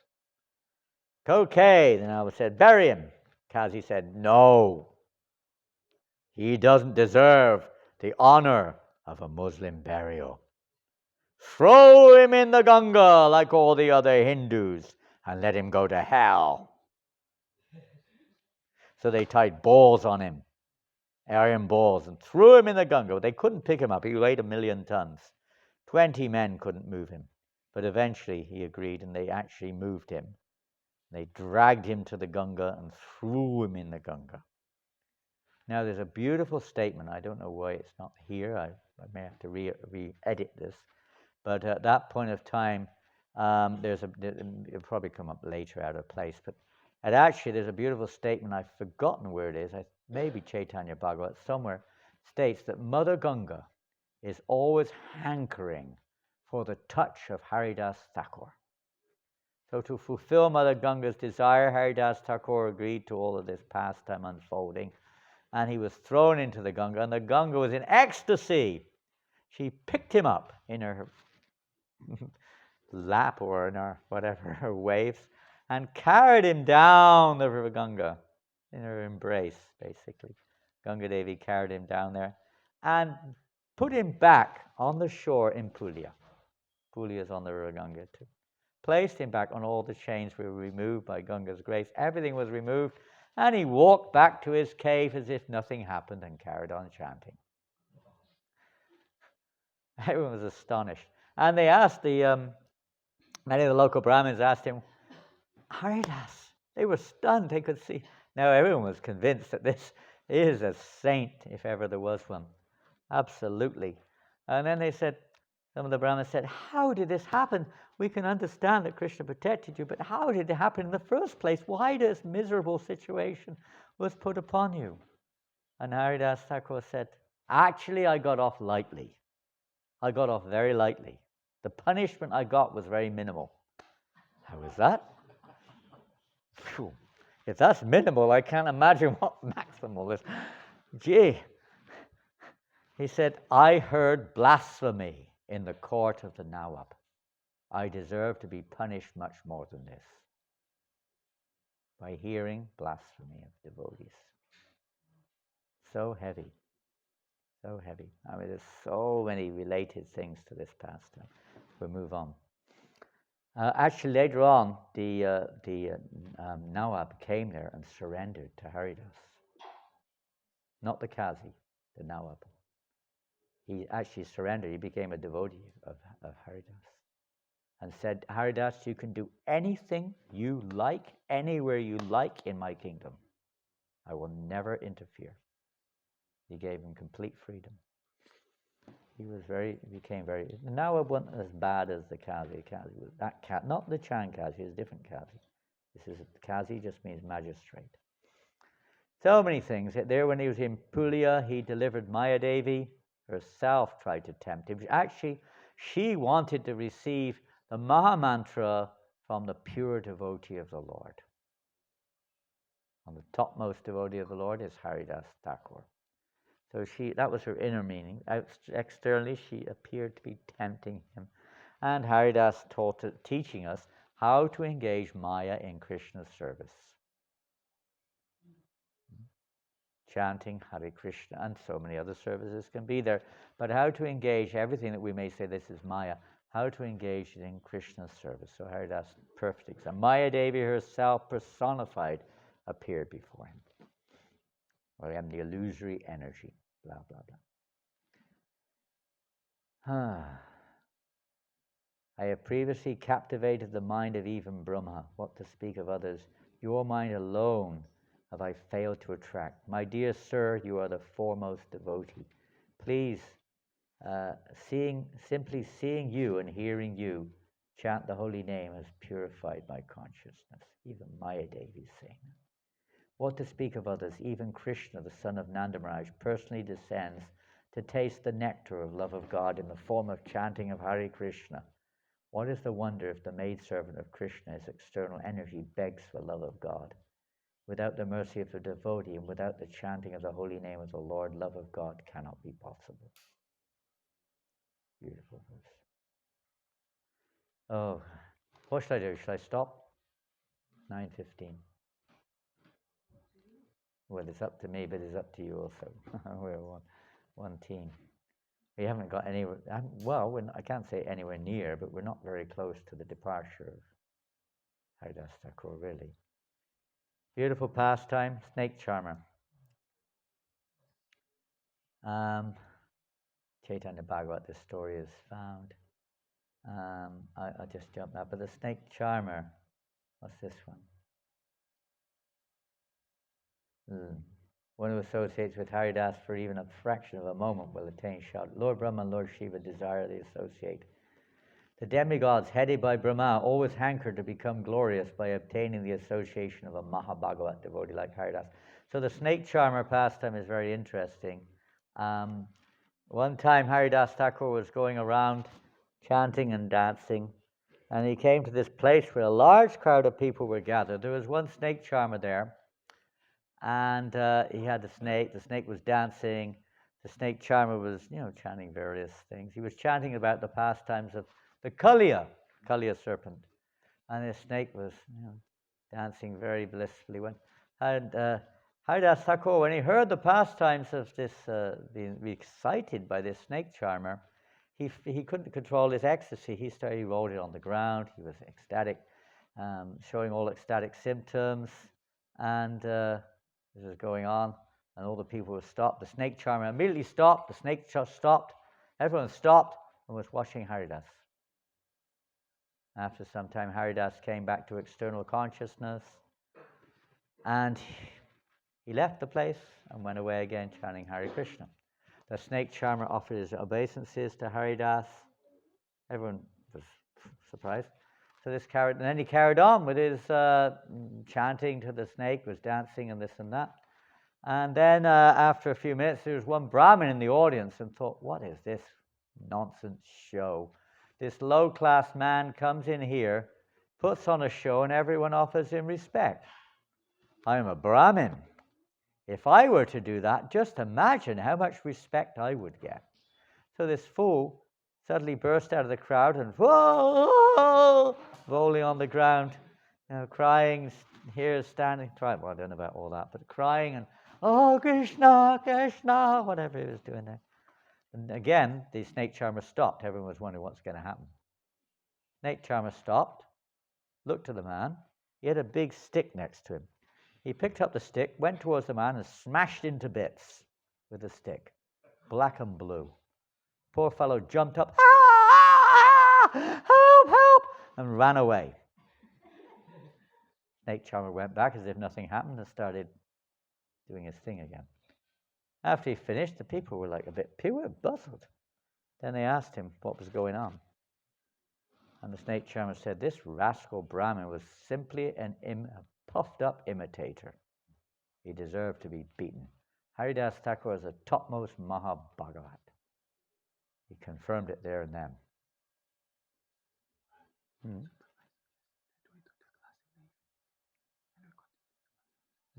Speaker 1: Okay, the Nawab said, bury him. Kazi said, no. He doesn't deserve the honor of a Muslim burial. Throw him in the Ganga like all the other Hindus and let him go to hell. So they tied balls on him, iron balls, and threw him in the Ganga. They couldn't pick him up. He weighed 1,000,000 tons. 20 men couldn't move him. But eventually he agreed, and they actually moved him. They dragged him to the Ganga and threw him in the Ganga. Now there's a beautiful statement. I don't know why it's not here. I may have to re-edit this. But at that point of time, it'll probably come up later out of place. But there's a beautiful statement. I've forgotten where it is. Maybe Chaitanya Bhagavat somewhere states that Mother Ganga is always hankering for the touch of Haridas Thakur. So to fulfill Mother Ganga's desire, Haridas Thakur agreed to all of this pastime unfolding. And he was thrown into the Ganga, and the Ganga was in ecstasy. She picked him up in her lap or in her whatever, her waves, and carried him down the river Ganga in her embrace, basically. Ganga Devi carried him down there and put him back on the shore in Pulia. Pulia is on the river Ganga too. Placed him back, on all the chains were removed by Ganga's grace. Everything was removed, and he walked back to his cave as if nothing happened and carried on chanting. Everyone was astonished. And they asked many of the local Brahmins asked him, Haridas. They were stunned. They could see. Now everyone was convinced that this is a saint, if ever there was one. Absolutely. And then they said, Some of the Brahmins said, how did this happen? We can understand that Krishna protected you, but how did it happen in the first place? Why this miserable situation was put upon you? And Haridasa Thakur said, actually, I got off lightly. I got off very lightly. The punishment I got was very minimal. How was that? Phew. If that's minimal, I can't imagine what maximal is. Gee. He said, I heard blasphemy in the court of the Nawab. I deserve to be punished much more than this by hearing blasphemy of devotees. So heavy. So heavy. I mean, there's so many related things to this pastime. We'll move on. Actually, later on, the Nawab came there and surrendered to Haridas. Not the Qazi, the Nawab. He actually surrendered. He became a devotee of Haridas. And said, Haridas, you can do anything you like, anywhere you like in my kingdom. I will never interfere. He gave him complete freedom. He became very, the Nawab wasn't as bad as the Qazi. Qazi was that not the Chan Qazi, it's a different Qazi. This is Qazi just means magistrate. So many things. There when he was in Pulia, he delivered Mayadevi, herself tried to tempt him. Actually, she wanted to receive the Maha Mantra from the pure devotee of the Lord. And the topmost devotee of the Lord is Haridasa Thakur. So that was her inner meaning. Externally, she appeared to be tempting him. And Haridas teaching us how to engage Maya in Krishna's service. Chanting Hare Krishna, and so many other services can be there. But how to engage everything that we may say this is Maya, how to engage it in Krishna's service. So Haridas, perfect example. Maya Devi herself personified appeared before him. Or the illusory energy, blah, blah, blah. I have previously captivated the mind of even Brahma. What to speak of others? Your mind alone have I failed to attract. My dear sir, you are the foremost devotee. Please, simply seeing you and hearing you chant the holy name has purified my consciousness. Even Maya Devi is saying that. What to speak of others? Even Krishna, the son of Nanda Maharaj, personally descends to taste the nectar of love of God in the form of chanting of Hare Krishna. What is the wonder if the maidservant of Krishna, his external energy, begs for love of God? Without the mercy of the devotee and without the chanting of the holy name of the Lord, love of God cannot be possible. Beautiful verse. Oh, what should I do? Should I stop? 9:15. Well, it's up to me, but it's up to you also. We're one team. We haven't got anywhere. Well, I can't say anywhere near, but we're not very close to the departure of Haridasa Thakur, really. Beautiful pastime, snake charmer. Chaitanya Bhagavat, this story is found. I'll just jump that. But the snake charmer, what's this one? One who associates with Haridas for even a fraction of a moment will attain shout. Lord Brahma and Lord Shiva desire the associate. The demigods, headed by Brahma, always hanker to become glorious by obtaining the association of a Mahabhagavat devotee like Haridas. So the snake charmer pastime is very interesting. One time Haridasa Thakur was going around chanting and dancing, and he came to this place where a large crowd of people were gathered. There was one snake charmer there, and he had the snake was dancing, the snake charmer was, chanting various things. He was chanting about the pastimes of the Kaliya serpent, and the snake was, dancing very blissfully. Haridasa Thakur, when he heard the pastimes of this, being excited by this snake charmer, he couldn't control his ecstasy. He rolled it on the ground. He was ecstatic, showing all ecstatic symptoms, and this was going on, and all the people were stopped. The snake charmer immediately stopped. The snake just stopped. Everyone stopped and was watching Haridas. After some time, Haridas came back to external consciousness, and he left the place and went away again chanting Hare Krishna. The snake charmer offered his obeisances to Haridas, Everyone was surprised. So this carried, and then he carried on with his chanting to the snake, was dancing and this and that. And then after a few minutes, there was one Brahmin in the audience and thought, what is this nonsense show? This low-class man comes in here, puts on a show, and everyone offers him respect. I am a Brahmin. If I were to do that, just imagine how much respect I would get. So this fool suddenly burst out of the crowd and whoa, rolling on the ground, crying, here standing, well, I don't know about all that, but crying and, oh, Krishna, Krishna, whatever he was doing there. And again, the snake charmer stopped. Everyone was wondering what's going to happen. Snake charmer stopped, looked at the man. He had a big stick next to him. He picked up the stick, went towards the man, and smashed into bits with the stick, black and blue. Poor fellow jumped up, help, help, and ran away. Snake charmer went back as if nothing happened and started doing his thing again. After he finished, the people were like a bit puzzled. Then they asked him what was going on. And the snake charmer said, this rascal Brahmin was simply a puffed-up imitator. He deserved to be beaten. Haridasa Thakur is the topmost Mahabhagavat. He confirmed it there and then.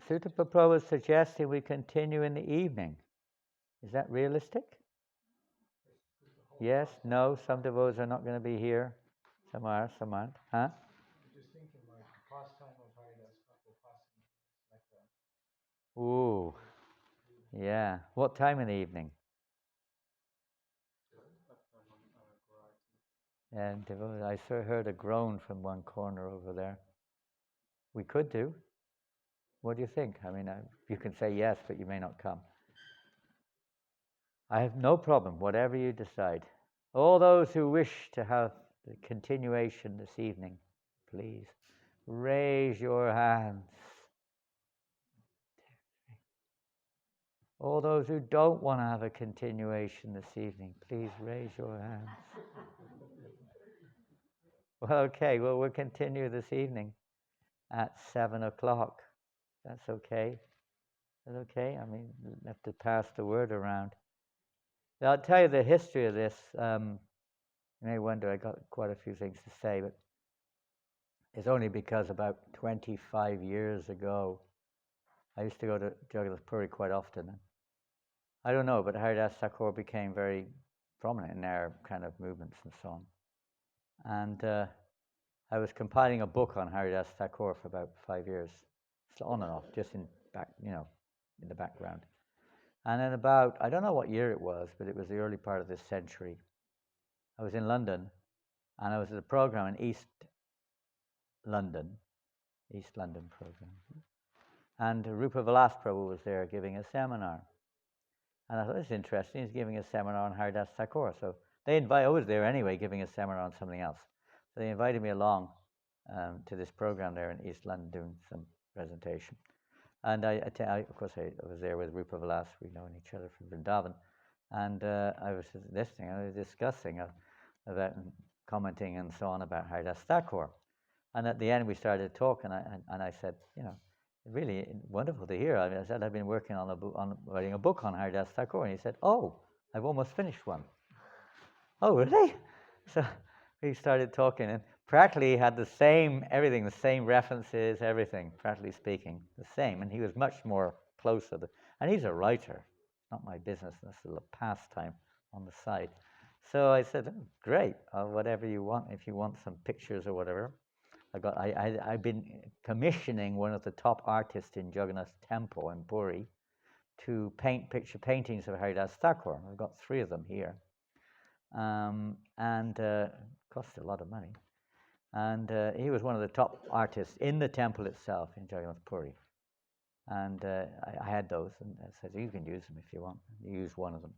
Speaker 1: Sutta Prabhupada is suggesting we continue in the evening. Is that realistic? Yes? No? Some devotees are not going to be here. Some are, some aren't. Huh?
Speaker 2: I'm just thinking like the pastime of Haridasa Thakur passing like that.
Speaker 1: Ooh. Yeah. What time in the evening? And I heard a groan from one corner over there. We could do. What do you think? I mean, you can say yes, but you may not come. I have no problem, whatever you decide. All those who wish to have the continuation this evening, please raise your hands. All those who don't want to have a continuation this evening, please raise your hands. Well, okay, well, we'll continue this evening at 7 o'clock. That's okay. That's okay. I mean, you have to pass the word around. Now, I'll tell you the history of this. You may wonder, I got quite a few things to say, but it's only because about 25 years ago, I used to go to Jagannath Puri quite often. I don't know, but Haridasa Thakur became very prominent in our kind of movements and so on. And I was compiling a book on Haridasa Thakur for about 5 years, so on and off, just in the background. And then about, I don't know what year it was, but it was the early part of this century. I was in London, and I was at a program in East London program. And Rupa Vilas Prabhu was there giving a seminar. And I thought, this is interesting, he's giving a seminar on Haridasa Thakur. So I was there anyway, giving a seminar on something else. So they invited me along to this program there in East London, doing some presentation. And of course, I was there with Rupa Vilas. We know each other from Vrindavan. And I was listening, I was discussing about commenting and so on about Haridasa Thakur. And at the end, we started talking, and I said, really wonderful to hear. I said, I've been working on writing a book on Haridasa Thakur. And he said, oh, I've almost finished one. Oh, really? So we started talking, and practically had the same references, everything, practically speaking, the same. And he was much more closer. And he's a writer. Not my business. That's a little pastime on the side. So I said, oh, great, whatever you want, if you want some pictures or whatever. I've been commissioning one of the top artists in Jagannath Temple in Puri to paint picture paintings of Haridasa Thakur. I've got 3 of them here. And cost a lot of money. And he was one of the top artists in the temple itself in Jagannath Puri. And I had those, and I said, you can use them if you want. You use one of them.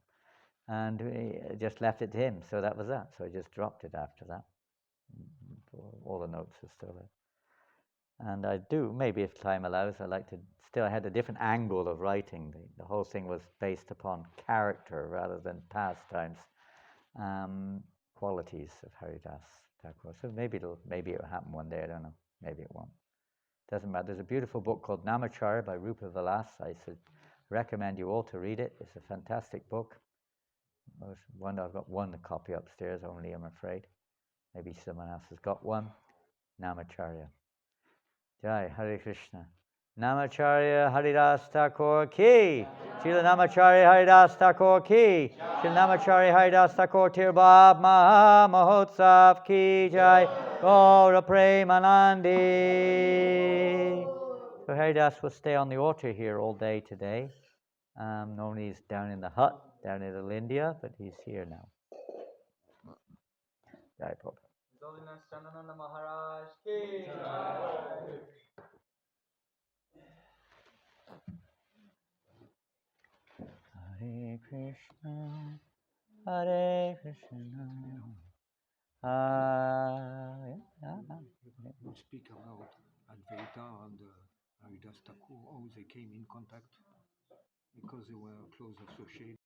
Speaker 1: And we just left it to him, so that was that. So I just dropped it after that. All the notes are still there. And I do, maybe if time allows, I had a different angle of writing. The whole thing was based upon character rather than pastimes. qualities of Haridas Thakur. So maybe it'll happen one day. I don't know. Maybe it won't. Doesn't matter. There's a beautiful book called Namacharya by Rupa Vilas. I recommend you all to read it. It's a fantastic book. I've got one copy upstairs only, I'm afraid. Maybe someone else has got one. Namacharya. Jai Hare Krishna. Namacharya Haridas Thakur ki. Srila Namacharya Haridas Thakur ki. Srila Namacharya Haridas Thakur Tirbab Maha Mahotsav ki. Jai Gaura Premanandi. So Haridas will stay on the altar here all day today. Normally he's down in the hut, down in Little India, but he's here now. Jai Prabhupada.
Speaker 2: Holiness Janananda Maharaj ki.
Speaker 1: Hare Krishna, Hare Krishna.
Speaker 3: We speak about Advaita and Haridas Thakur, how they came in contact because they were close associated.